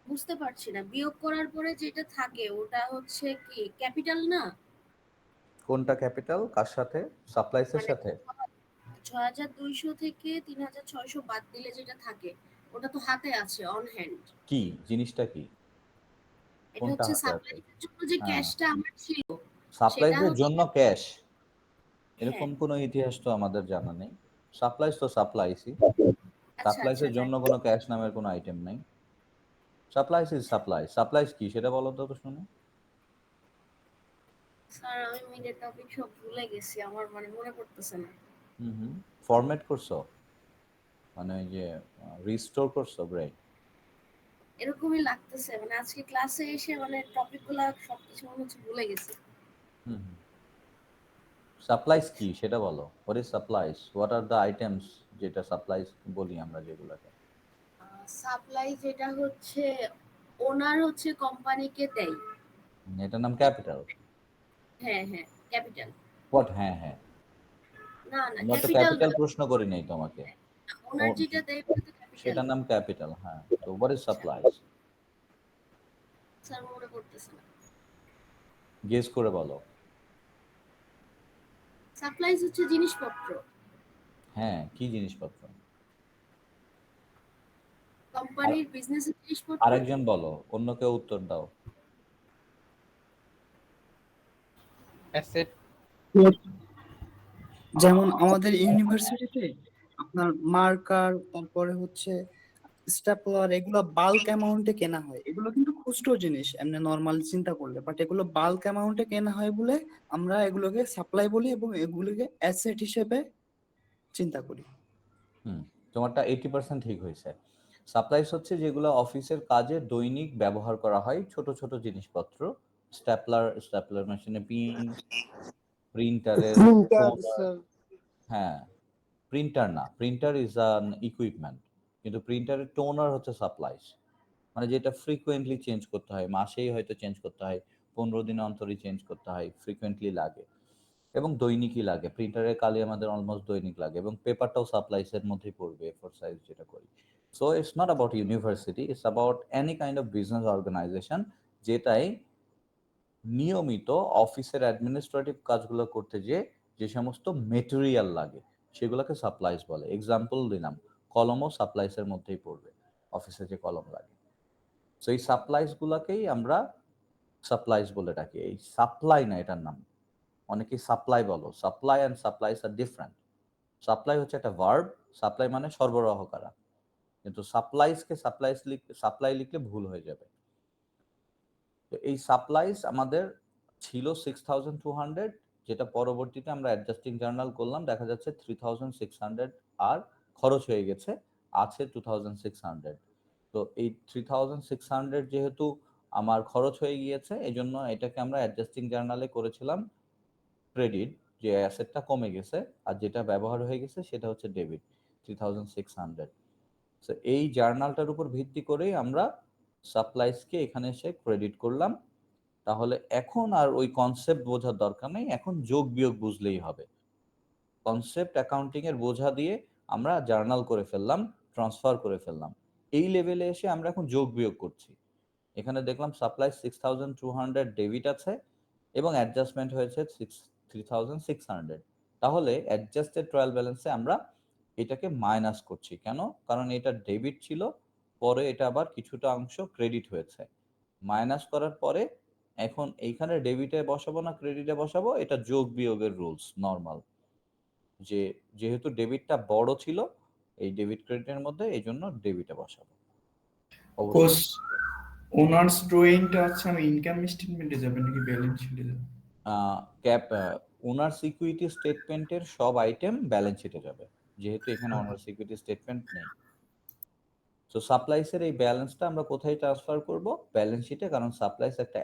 বুঝতে পারছি না, বিয়োগ করার পরে যেটা থাকে ওটা হচ্ছে কি ক্যাপিটাল না? কোনটা ক্যাপিটাল? কার সাথে? সাপ্লাইসের মানে সাথে? 6200 থেকে 3600 বাদ দিলে যেটা থাকে ওটা তো হাতে আছে, অন হ্যান্ড। কি জিনিসটা কি? এটা কোনটা হচ্ছে হাতে আছে? সাপ্লাইয়ের জন্য যে হ্যাঁ, ক্যাশটা আমার ছিল সাপ্লাইসের হচ্ছে- জন্য ক্যাশ, হ্যাঁ। এরকম কোনো ইতিহাস তো আমাদের জানা নেই। সাপ্লাইস তো সাপ্লাইসই, আচ্ছা, সাপ্লাইসের জন্য কোনো ক্যাশ নামের কোনো আইটেম নাই। Supplies is supply. সাপ্লাইস কি সেটা বলো তো শুনে। স্যার আমি মিডের টপিক সব ভুলে গেছি, আমার মানে মনে পড়তেছে না। ফরম্যাট করছো, মানে ওই যে রিস্টোর করছো ব্রেন? এরকমই লাগতেছে, মানে আজকে ক্লাসে এসে মানে টপিকগুলো সবকিছু মনে হচ্ছে ভুলে গেছি। সাপ্লাইস কি সেটা বলো। What is supplies? What are the items যেটা সাপ্লাইস বলি আমরা যেগুলোকে? সাপ্লাই যেটা হচ্ছে ওনার হচ্ছে কোম্পানিকে দেয়। এটার নাম ক্যাপিটাল। হ্যাঁ হ্যাঁ, ক্যাপিটাল। হোয়াট? হ্যাঁ হ্যাঁ, না না, আমরা তো ক্যাপিটাল ক্যাপিটাল প্রশ্ন করি নাই তোমাকে। ওনার যেটা দেয় ওটা তো ক্যাপিটাল। সেটার নাম ক্যাপিটাল। হ্যাঁ, তো হোয়াট ইজ সাপ্লাইস? স্যার মনে পড়তেছে না। গেস করে বলো। সাপ্লাইজ হচ্ছে জিনিসপত্র। হ্যাঁ, কি জিনিসপত্র? কোম্পানির বিজনেসের জিনিসপত্র। আরেকজন বলো, অন্য কেউ উত্তর দাও। অ্যাসেট। যেমন আমাদের ইউনিভার্সিটিতে আপনার মার্কার, তারপরে হচ্ছে স্ট্যাপলার এগুলো বাল্ক অ্যামাউন্টে কেনা হয়, এগুলো কিন্তু খুচরো জিনিস এমনি নর্মাল চিন্তা করলে, বাট এগুলো বাল্ক অ্যামাউন্টে কেনা হয় বলে আমরা এগুলোকে সাপ্লাই বলি এবং এগুলোকে অ্যাসেট হিসেবে চিন্তা করি। তোমারটা 80% ঠিক হয়েছে। সাপ্লাইস হচ্ছে যেগুলো অফিসের কাজে দৈনিক ব্যবহার করা হয়, ছোট ছোট জিনিসপত্র, স্ট্যাপলার মেশিনে পিন, প্রিন্টারের Printer, toner, sir. হ্যাঁ প্রিন্টার না, প্রিন্টার ইজ অ্যান ইকুইপমেন্ট, কিন্তু প্রিন্টারের টোনার হচ্ছে সাপ্লাইস, মানে যেটা ফ্রিকোয়েন্টলি চেঞ্জ করতে হয়, মাসেই হয়তো চেঞ্জ করতে হয়, 15 দিন অন্তরই চেঞ্জ করতে হয়, ফ্রিকোয়েন্টলি লাগে এবং দৈনিকই লাগে। প্রিন্টারের কালি আমাদের অলমোস্ট দৈনিক লাগে, এবং পেপারটাও সাপ্লাইসের মধ্যেই পড়বে, এ4 সাইজ যেটা করি। So it's not about university, it's about any kind of business organization যেটাই নিয়মিত অফিসের অ্যাডমিনিস্ট্রেটিভ কাজগুলো করতে যে সমস্ত মেটেরিয়াল লাগে সেগুলোকে সাপ্লাইস বলে। এক্সাম্পল দিলাম, কলমও সাপ্লাইসের মধ্যেই পড়বে, অফিসে যে কলম লাগে। সো এই সাপ্লাইসগুলোকেই আমরা সাপ্লাইস বলে ডাকি। এই সাপ্লাই না এটার নাম, অনেকেই সাপ্লাই বলো, supply and supplies are different. Supply হচ্ছে একটা ভার্ব, সাপ্লাই মানে সরবরাহ করা, কিন্তু সাপ্লাইসকে সাপ্লাই লিখলে ভুল হয়ে যাবে। তো এই সাপ্লাইস আমাদের ছিল 6200, যেটা পরবর্তীতে আমরা অ্যাডজাস্টিং জার্নাল করলাম, দেখা যাচ্ছে 3600 আর খরচ হয়ে গেছে, আছে 2600। তো এই 3600 যেহেতু আমার খরচ হয়ে গিয়েছে, এই জন্য এটাকে আমরা অ্যাডজাস্টিং জার্নালে করেছিলাম ক্রেডিট, যে অ্যাসেটটা কমে গেছে, আর যেটা ব্যবহার হয়ে গেছে সেটা হচ্ছে ডেবিট 3600। সো এই জার্নালটার উপর ভিত্তি করেই আমরা সাপ্লাইসকে এখানে এসে ক্রেডিট করলাম। তাহলে এখন আর ওই কনসেপ্ট বোঝার দরকার নেই, এখন যোগ বিয়োগ বুঝলেই হবে। কনসেপ্ট অ্যাকাউন্টিং এর বোঝা দিয়ে আমরা জার্নাল করে ফেললাম, ট্রান্সফার করে ফেললাম। এই লেভেলে এসে আমরা এখন যোগ বিয়োগ করছি। এখানে দেখলাম সাপ্লাই 6200 ডেবিট আছে এবং অ্যাডজাস্টমেন্ট হয়েছে 3600। তাহলে অ্যাডজাস্টেড ট্রায়াল ব্যালেন্সে আমরা এটাকে মাইনাস করছি। কেন? কারণ এটা ডেবিট ছিল, পরে এটা আবার কিছুটা অংশ ক্রেডিট হয়েছে। মাইনাস করার পরে এখন এইখানে ডেবিটে বসাবো না ক্রেডিটে বসাবো, এটা যোগ বিয়োগের রুলস নর্মাল, যেহেতু ডেবিটটা বড় ছিল এই ডেবিট ক্রেডিটের মধ্যে, এই জন্য ডেবিটে বসাবো। কোর্স ওনার্স ড্রয়িংটা আছে আমি ইনকাম স্টেটমেন্টে যাবে নাকি ব্যালেন্স শিটে যাবে? ক্যাপ ওনার সিকিউরিটি স্টেটমেন্টের সব আইটেম ব্যালেন্স শিটে যাবে, যেহেতু এখানে ওনার সিকিউরিটি স্টেটমেন্ট নেই। সো সাপ্লাইসের এই ব্যালেন্সটা আমরা কোথায় ট্রান্সফার করব? ব্যালেন্স শিটে, কারণ সাপ্লাইস একটা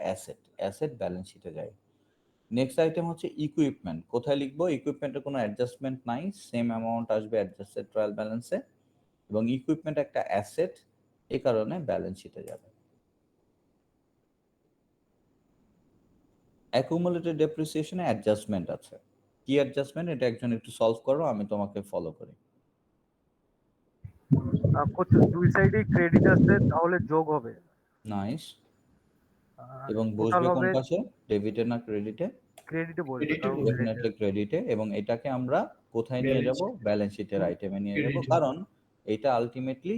অ্যাসেট ব্যালেন্স শিটে যায়। নেক্সট আইটেম হচ্ছে ইকুইপমেন্ট। কোথায় লিখবো? ইকুইপমেন্টের কোনো অ্যাডজাস্টমেন্ট নাই, সেম অ্যামাউন্ট আসবে অ্যাডজাস্টেড ট্রায়াল ব্যালেন্সে, এবং ইকুইপমেন্ট একটা অ্যাসেট, এই কারণে ব্যালেন্স শিটে যাবে। অ্যাকুমুলেটেড ডেপ্রিসিয়েশনে অ্যাডজাস্টমেন্ট আছে। কি অ্যাডজাস্টমেন্ট? এটা একজন একটু সলভ করো, আমি তোমাকে ফলো করি। কোচ দুই সাইডেই ক্রেডিট আছে তাহলে যোগ হবে। নাইস। আর এবং টোটাল বসবে কোন হবে পাশে? ডেবিটে না ক্রেডিটে? ক্রেডিটে বসবে, কারণ ডেফিনেটলি ক্রেডিটে। এবং এটাকে আমরা কোথায় নিয়ে যাব? ব্যালেন্স শিটের আইটেমে নিয়ে যাব, কারণ এটা আলটিমেটলি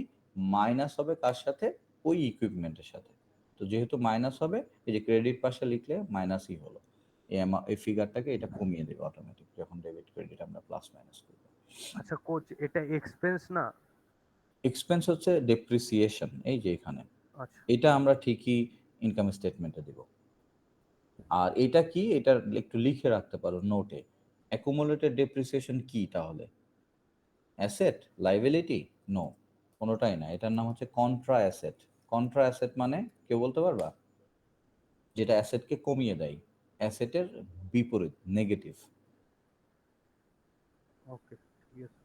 মাইনাস হবে কার সাথে? ওই ইকুইপমেন্টের সাথে। তো যেহেতু মাইনাস হবে, এই যে ক্রেডিট পাশে লিখলে মাইনাসই হলো, এই ফিগারটাকে এটা কমিয়ে দেবে অটোমেটিক যখন ডেবিট ক্রেডিট আমরা প্লাস মাইনাস করব। আচ্ছা কোচ, এটা এক্সপেন্স না? এক্সপেন্স হচ্ছে ডেপ্রিসিয়েশন, এই যে এখানে, আচ্ছা এটা আমরা ঠিকই ইনকাম স্টেটমেন্টে দেব। আর এটা কি? এটা একটু লিখে রাখতে পারো নোটে। অ্যাকুমুলেটেড ডেপ্রিসিয়েশন কি তাহলে? অ্যাসেট? লাইবিলিটি? নো, কোনোটাই না। এটার নাম হচ্ছে কন্ট্রা অ্যাসেট। কন্ট্রা অ্যাসেট মানে কেউ বলতে পারবা? যেটা অ্যাসেটকে কমিয়ে দেয়, অ্যাসেটের বিপরীত, নেগেটিভ। ওকে ঠিক আছে।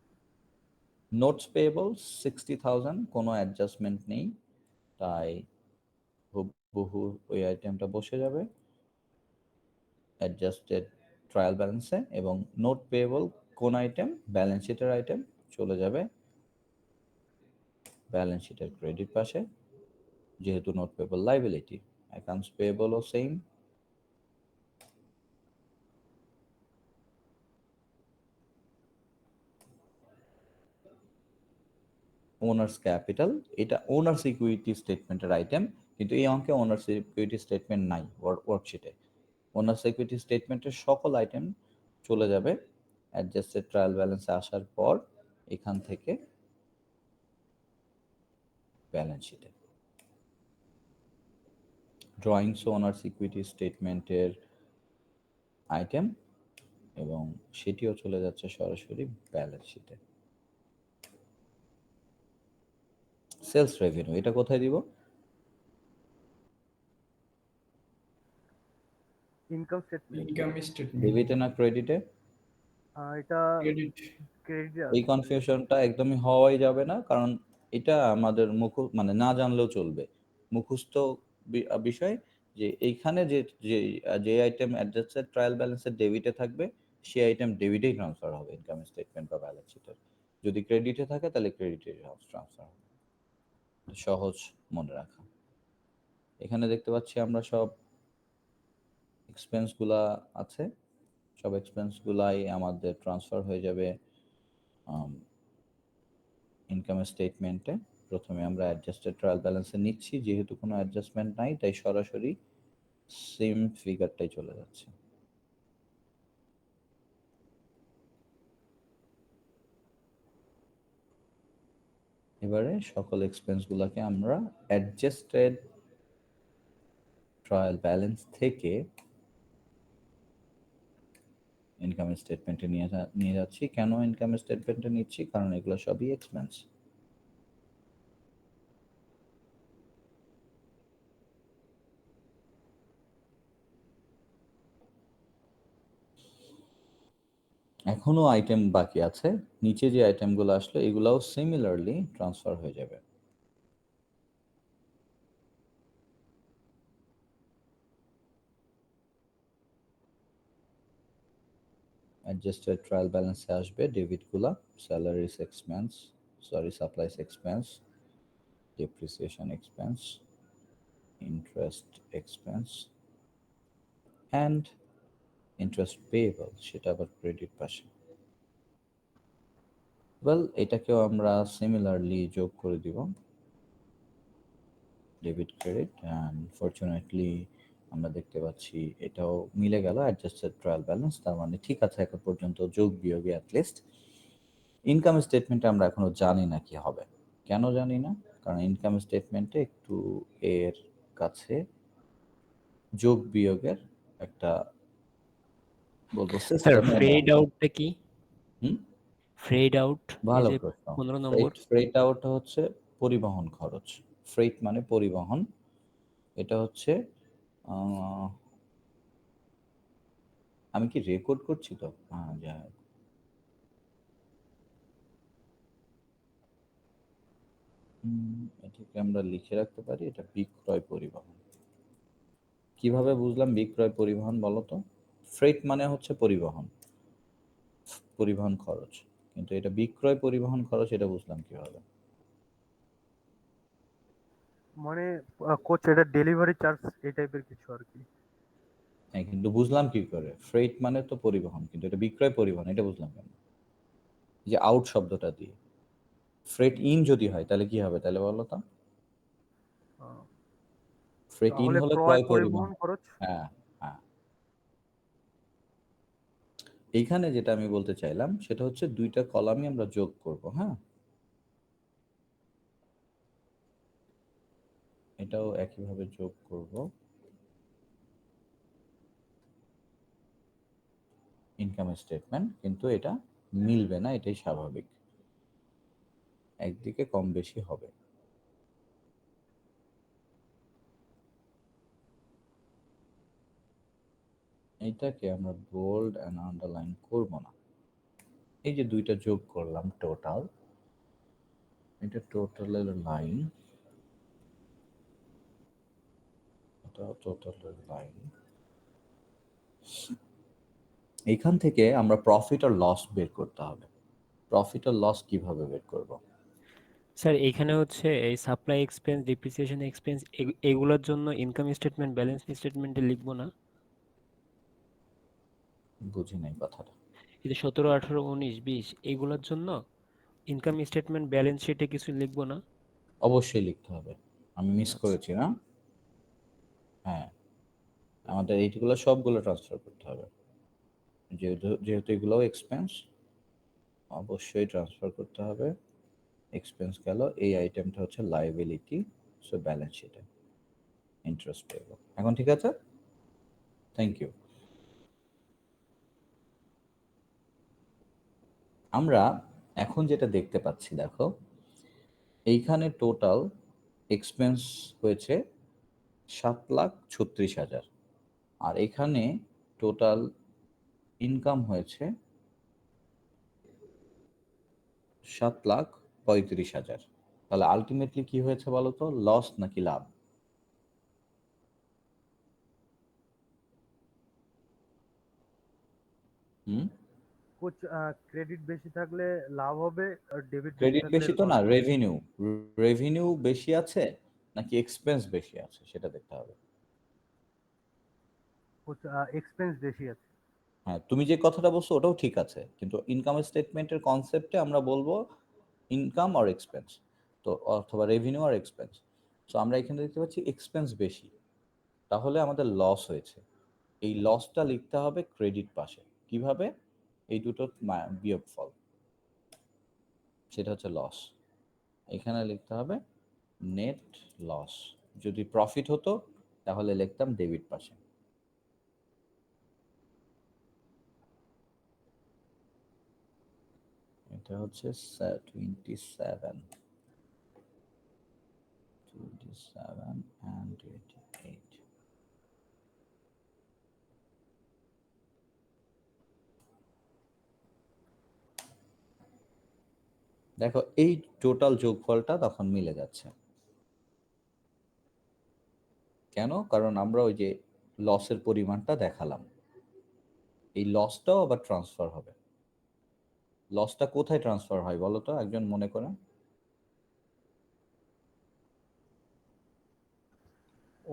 নোটস পেয়েবল 60,000, কোনো অ্যাডজাস্টমেন্ট নেই, তাই হুবহু ওই আইটেমটা বসে যাবে অ্যাডজাস্টেড ট্রায়াল ব্যালেন্সে। এবং নোট পেয়েবল কোন আইটেম? ব্যালেন্স শিটের আইটেম, চলে যাবে ব্যালেন্স শিটের ক্রেডিট পাশে, যেহেতু নোট পেয়েবল লাইবিলিটি। অ্যাকাউন্টস পেয়েবলও সেম। ওনার্স ক্যাপিটাল, এটা ওনার্স ইকুইটি স্টেটমেন্টের আইটেম, কিন্তু এই অঙ্কে ওনার্স ইকুইটি স্টেটমেন্ট নাই ওয়ার্কশিটে। ওনার্স ইকুইটি স্টেটমেন্টের সকল আইটেম চলে যাবে অ্যাডজাস্টেড ট্রায়াল ব্যালেন্সে আসার পর, এখান থেকে ব্যালেন্স শিটে। ড্রয়িংস ওনার্স ইকুইটি স্টেটমেন্টের আইটেম এবং সেটিও চলে যাচ্ছে সরাসরি ব্যালেন্স শিটে। সেলস রেভিনিউ এটা কোথায় দিব? Income statement. Income statement. ডেবিটে না ক্রেডিটে? এটা ক্রেডিট। ক্রেডিটে এই আছে। কনফিউশনটা একদমই হওয়াই যাবে না, কারণ এটা আমাদের মানে না জানলেও চলবে, মুখস্থ বিষয় যে এইখানে যে যে যে আইটেম অ্যাডজাস্টেড ট্রায়াল ব্যালেন্সের ডেবিটে থাকবে সেই আইটেম ডেবিটেই ট্রান্সফার হবে ইনকাম স্টেটমেন্ট বা ব্যালেন্স শিটের। যদি ক্রেডিটে থাকে তাহলে ক্রেডিটে ট্রান্সফার হবে। সহজ মনে রাখা। এখানে দেখতে পাচ্ছি আমরা সব এক্সপেন্সগুলা আছে, সব এক্সপেন্সগুলাই আমাদের ট্রান্সফার হয়ে যাবে ইনকাম স্টেটমেন্টে। প্রথমে আমরা অ্যাডজাস্টেড ট্রায়াল ব্যালেন্সে নিচ্ছি, যেহেতু কোনো অ্যাডজাস্টমেন্ট নাই তাই সরাসরি সেম ফিগারটাই চলে যাচ্ছে। এবারে সকল এক্সপেন্সগুলোকে আমরা অ্যাডজাস্টেড ট্রায়াল ব্যালেন্স থেকে ইনকাম স্টেটমেন্টে নিয়ে যাচ্ছি। কেন ইনকাম স্টেটমেন্টে নিচ্ছি? কারণ এগুলো সবই এক্সপেন্স। এখনো আইটেম বাকি আছে, নিচে যে আইটেমগুলো আসলো এগুলাও সিমিলারলি ট্রান্সফার হয়ে যাবে। অ্যাডজাস্টেড ট্রায়াল ব্যালেন্সে আসবে ডেবিটগুলা, salaries expense, supplies expense, depreciation expense, interest expense and interest payable, সেটা আবার ক্রেডিট পাশে। ওয়েল, এটাকেও আমরা সিমিলারলি যোগ করে দিব, ডেবিট ক্রেডিট, অ্যান্ড ফরচুনেটলি আমরা দেখতে পাচ্ছি এটাও মিলে গেল অ্যাডজাস্টেড ট্রায়াল ব্যালেন্স। তার মানে ঠিক আছে এখন পর্যন্ত যোগ বিয়োগে অ্যাটলিস্ট। ইনকাম স্টেটমেন্টে আমরা এখনো জানি না কি হবে। কেন জানি না? কারণ ইনকাম স্টেটমেন্টে একটু এর কাছে যোগ বিয়োগের একটা বলবো স্যার সিস্টেম। ফ্রেড আউটটা কি? হুম, ফ্রেড আউট ভালো যে প্রশ্ন। 15 নম্বর। ফ্রেট আউট হচ্ছে পরিবহন খরচ। ফ্রেট মানে পরিবহন। এটা হচ্ছে আমি কি রেকর্ড করছি তো? হ্যাঁ, যাই হোক। এটাকে আমরা লিখে রাখতে পারি, এটা বিক্রয় পরিবহন। কিভাবে বুঝলাম বিক্রয় পরিবহন বলো তো? ফ্রেট মানে হচ্ছে পরিবহন খরচ, কিন্তু এটা বিক্রয় পরিবহন খরচ, এটা বুঝলাম কিভাবে? মানে কোচ এটা ডেলিভারি চার্জ এই টাইপের কিছু আর কি। হ্যাঁ, কিন্তু বুঝলাম কি করে? ফ্রেট মানে তো পরিবহন, কিন্তু এটা বিক্রয় পরিবহন, এটা বুঝলাম কেন? যে আউট শব্দটা দিয়ে ফ্রেট ইন যদি হয় তাহলে কি হবে? তাহলে বলো তো। ফ্রেট ইন তাহলে হলে ক্রয় ক্রয় পরিবহন। খরচ। হ্যাঁ, হ্যাঁ। এইখানে যেটা আমি বলতে চাইলাম সেটা হচ্ছে দুইটা কলামই আমরা যোগ করব। হ্যাঁ, এটাও একইভাবে যোগ করব। ইনকাম স্টেটমেন্ট, কিন্তু এটা মিলবে না, এটাই স্বাভাবিক, একদিকে কম বেশি হবে। এইটাকে আমরা বোল্ড এন্ড আন্ডারলাইন করব না। এই যে দুইটা যোগ করলাম টোটাল, এটা টোটালের লাইন, এটা টোটালের লাইন। এইখান থেকে আমরা প্রফিট আর লস বের করতে হবে। প্রফিট আর লস কিভাবে বের করব? স্যার এখানে হচ্ছে এই সাপ্লাই এক্সপেন্স, ডিপ্রিসিয়েশন এক্সপেন্স এগুলোর জন্য ইনকাম স্টেটমেন্ট ব্যালেন্স স্টেটমেন্টে লিখবো না? বুঝি নাই কথাটা। এই যে 17, 18, 19, 20 এগুলোর জন্য ইনকাম স্টেটমেন্ট ব্যালেন্স শিটে কিছু লিখবো না? অবশ্যই লিখতে হবে, আমি মিস আচ্ছা। করেছি না? হ্যাঁ, আমাদের এইগুলো সবগুলো ট্রান্সফার করতে হবে, যেহেতু এগুলোও এক্সপেন্স, অবশ্যই ট্রান্সফার করতে হবে। এক্সপেন্স গেল, এই আইটেমটা হচ্ছে লায়াবিলিটি, সো ব্যালেন্স শিটে ইন্টারেস্ট পেয়েবল। এখন ঠিক আছে, থ্যাংক ইউ। আমরা এখন যেটা দেখতে পাচ্ছি, দেখো এইখানে টোটাল এক্সপেন্স হয়েছে 7,36,000, আর এখানে টোটাল ইনকাম হয়েছে 7,35,000। তাহলে আলটিমেটলি কি হয়েছে বলো তো, লস নাকি লাভ? কোচ ক্রেডিট বেশি থাকলে লাভ হবে আর ডেবিট ক্রেডিট থাকলে বেশি তো লস না, হবে। রেভিনিউ বেশি আছে নাকি এক্সপেন্স বেশি আছে সেটা দেখতে হবে। কোচ এক্সপেন্স বেশি আছে। হ্যাঁ, তুমি যে কথাটা বলছো ওটাও ঠিক আছে, কিন্তু ইনকাম স্টেটমেন্টের কনসেপ্টে আমরা বলবো ইনকাম আর এক্সপেন্স, তো অথবা রেভিনিউ আর এক্সপেন্স। সো আমরা এখানে দেখতে পাচ্ছি এক্সপেন্স বেশি, তাহলে আমাদের লস হয়েছে। এই লসটা লিখতে হবে ক্রেডিট পাশে। কিভাবে? এই দুটো বিয়োগফল, সেটা হচ্ছে লস। এখানে লিখতে হবে নেট লস। যদি প্রফিট হতো তাহলে লিখতাম ডেবিট পাশে। এটা হচ্ছে 27 and 28। দেখো এই টোটাল যোগফলটা তখন মিলে যাচ্ছে। কেন? কারণ আমরা ওই যে লসের পরিমাণটা দেখালাম, এই লসটাও আবার ট্রান্সফার হবে। লসটা কোথায় ট্রান্সফার হয় বলো তো, একজন মনে করে?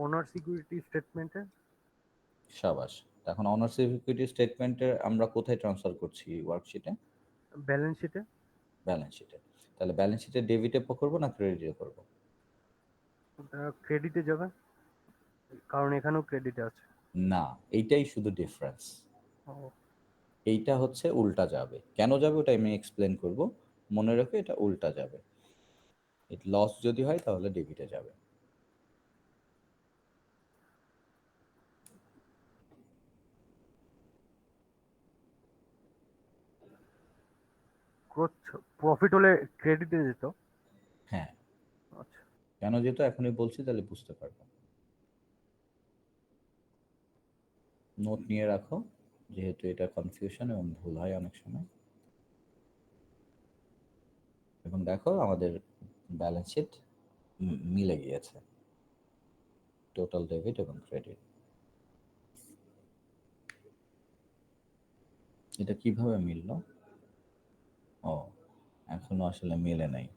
ওনার সিকিউরিটি স্টেটমেন্টে। সাবাস। এখন অনার সিকিউরিটি স্টেটমেন্টে আমরা কোথায় ট্রান্সফার করছি ওয়ার্কশিটে? ব্যালেন্স শিটে। ব্যালেন্স শিটে। তাহলে ব্যালেন্স শিটে ডেবিটে করবো না ক্রেডিটে করবো? ক্রেডিটে যাবে, কারণ এখানেও ক্রেডিট আছে। না, এইটাই শুধু ডিফারেন্স। এইটা হচ্ছে উল্টা যাবে। কেন যাবে ওটা আমি এক্সপ্লেন করব, মনে রাখো এটা উল্টা যাবে। লস যদি হয় তাহলে ডেবিটে যাবে। কোচ প্রফিট হলে ক্রেডিটে যেত। হ্যাঁ, আচ্ছা, কেন যেহেতু এখনই বলছি তাহলে বুঝতে পারবো। নোট নিয়ে রাখো, যেহেতু এটা কনফিউশন এবং ভুল হয় অনেক সময়। এবং দেখো আমাদের ব্যালেন্স শিট মিলে গিয়েছে, টোটাল ডেবিট এবং ক্রেডিট। এটা কিভাবে মিললো? ও, এখনো আসলে মেলে নাই,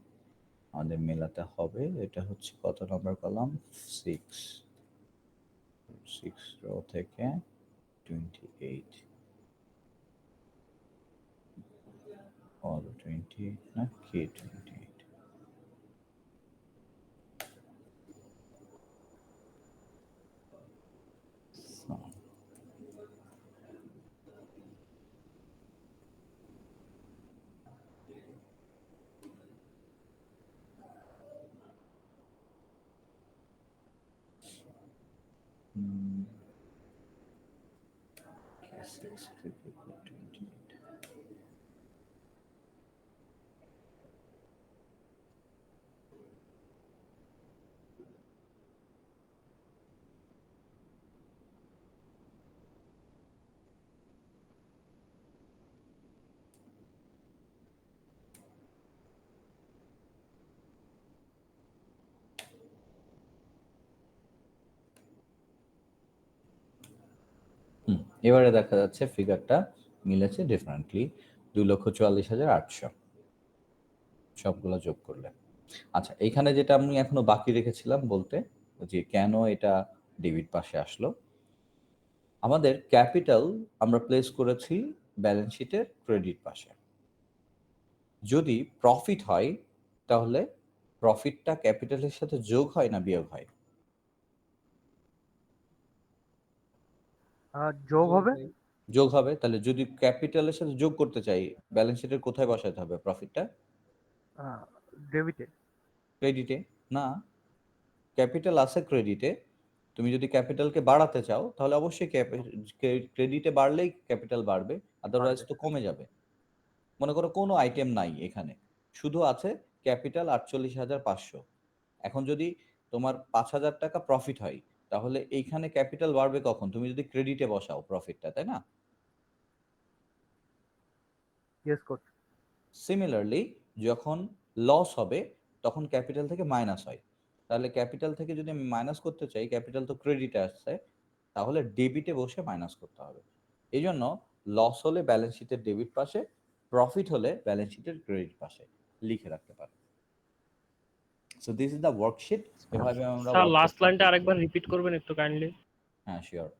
আমাদের মেলাতে হবে। এটা হচ্ছে কত নম্বর কলাম? 6 রো থেকে 28 or 28 না কে 28। এবারে দেখা যাচ্ছে ফিগারটা মিলেছে ডিফারেন্টলি, 2,44,800 সবগুলো যোগ করলে। আচ্ছা, এইখানে যেটা আমি এখনো বাকি রেখেছিলাম বলতে, যে কেন এটা ডেবিট পাশে আসলো। আমাদের ক্যাপিটাল আমরা প্লেস করেছি ব্যালেন্স শিটের ক্রেডিট পাশে। যদি প্রফিট হয় তাহলে প্রফিটটা ক্যাপিটালের সাথে যোগ হয় না বিয়োগ হয়? যোগ হবে। যোগ হবে। তাহলে যদি ক্যাপিটালের সাথে যোগ করতে চাই, ব্যালেন্স শিটের কোথায় বসাতে হবে প্রফিটটা? ডেবিটে? ক্রেডিটে না, ক্যাপিটাল আছে ক্রেডিটে। তুমি যদি ক্যাপিটালকে বাড়াতে চাও তাহলে অবশ্যই ক্রেডিটে বাড়লেই ক্যাপিটাল বাড়বে, আদারওয়াইজ তো কমে যাবে। মনে করো কোনো আইটেম নাই এখানে, শুধু আছে ক্যাপিটাল 48,500। এখন যদি তোমার 5,000 টাকা প্রফিট হয়, তাহলে এইখানে ক্যাপিটাল বাড়বে কখন? তুমি যদি ক্রেডিটে বসাও প্রফিটটা, তাই না? Yes coach. সিমিলারলি যখন লস হবে তখন ক্যাপিটাল থেকে মাইনাস হয়। তাহলে ক্যাপিটাল থেকে যদি আমি মাইনাস করতে চাই, ক্যাপিটাল তো ক্রেডিটে আসছে, তাহলে ডেবিটে বসে মাইনাস করতে হবে। এই জন্য লস হলে ব্যালেন্স শিটের ডেবিট পাশে, প্রফিট হলে ব্যালেন্স শিটের ক্রেডিট পাশে লিখে রাখতে পারো। So this is the worksheet. এভাবে আমরা স্যার লাস্ট লাইনটা আরেকবার রিপিট করবেন একটু কাইন্ডলি। হ্যাঁ শিওর।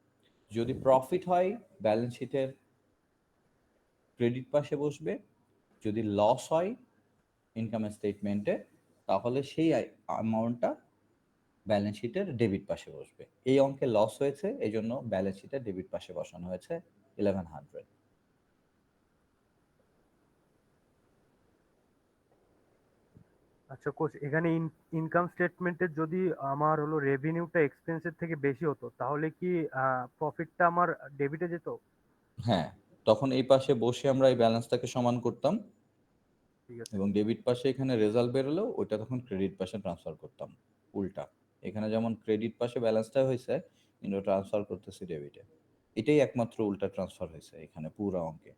যদি প্রফিট হয় ব্যালেন্স শিটের ক্রেডিট পাশে বসবে, যদি লস হয় ইনকাম স্টেটমেন্টে, তাহলে সেই অ্যামাউন্টটা ব্যালেন্স শিটের ডেবিট পাশে বসবে। এই অঙ্কে লস হয়েছে, এই জন্য ব্যালেন্স শিটের ডেবিট পাশে বসানো হয়েছে 1100। আচ্ছা কোচ, এখানে ইনকাম স্টেটমেন্টে যদি আমার হলো রেভিনিউটা এক্সপেন্সের থেকে বেশি হতো, তাহলে কি প্রফিটটা আমার ডেবিটে যেত? হ্যাঁ, তখন এই পাশে বসে আমরা এই ব্যালেন্সটাকে সমান করতাম, ঠিক আছে। এবং ডেবিট পাশে এখানে রেজাল্ট বেরোলেও ওইটা তখন ক্রেডিট পাশে ট্রান্সফার করতাম। উল্টা, এখানে যেমন ক্রেডিট পাশে ব্যালেন্সটা হয়েছে, কিন্তু ট্রান্সফার করতেছি ডেবিটে। এটাই একমাত্র উল্টা ট্রান্সফার হয়েছে এখানে পুরো অঙ্কে,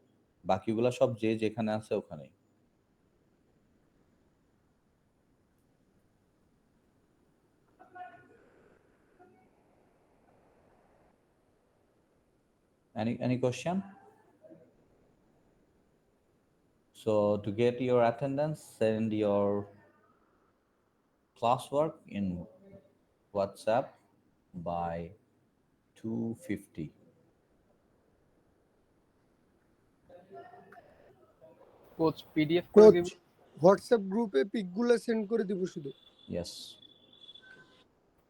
বাকিগুলা সব যে যেখানে আছে ওখানেই। Any question? So to get your attendance, send your classwork in WhatsApp by 2:50. Coach PDF করে কোচ দিব। হোয়াটসঅ্যাপ গ্রুপে পিকগুলো সেন্ড করে দিব শুধু। Yes.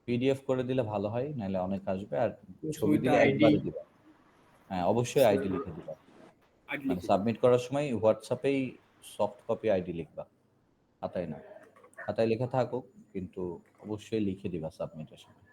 পিডিএফ করে দিলে ভালো হয়, নাহলে অনেক আসবে, আর ছবি with দিলে ID একবারে দিবা। হ্যাঁ অবশ্যই আইডি লিখে দিবা, মানে সাবমিট করার সময় হোয়াটসঅ্যাপেই সফট কপি আইডি লিখবা, খাতায় না। খাতায় লেখা থাকুক, কিন্তু অবশ্যই লিখে দিবা সাবমিটের সময়।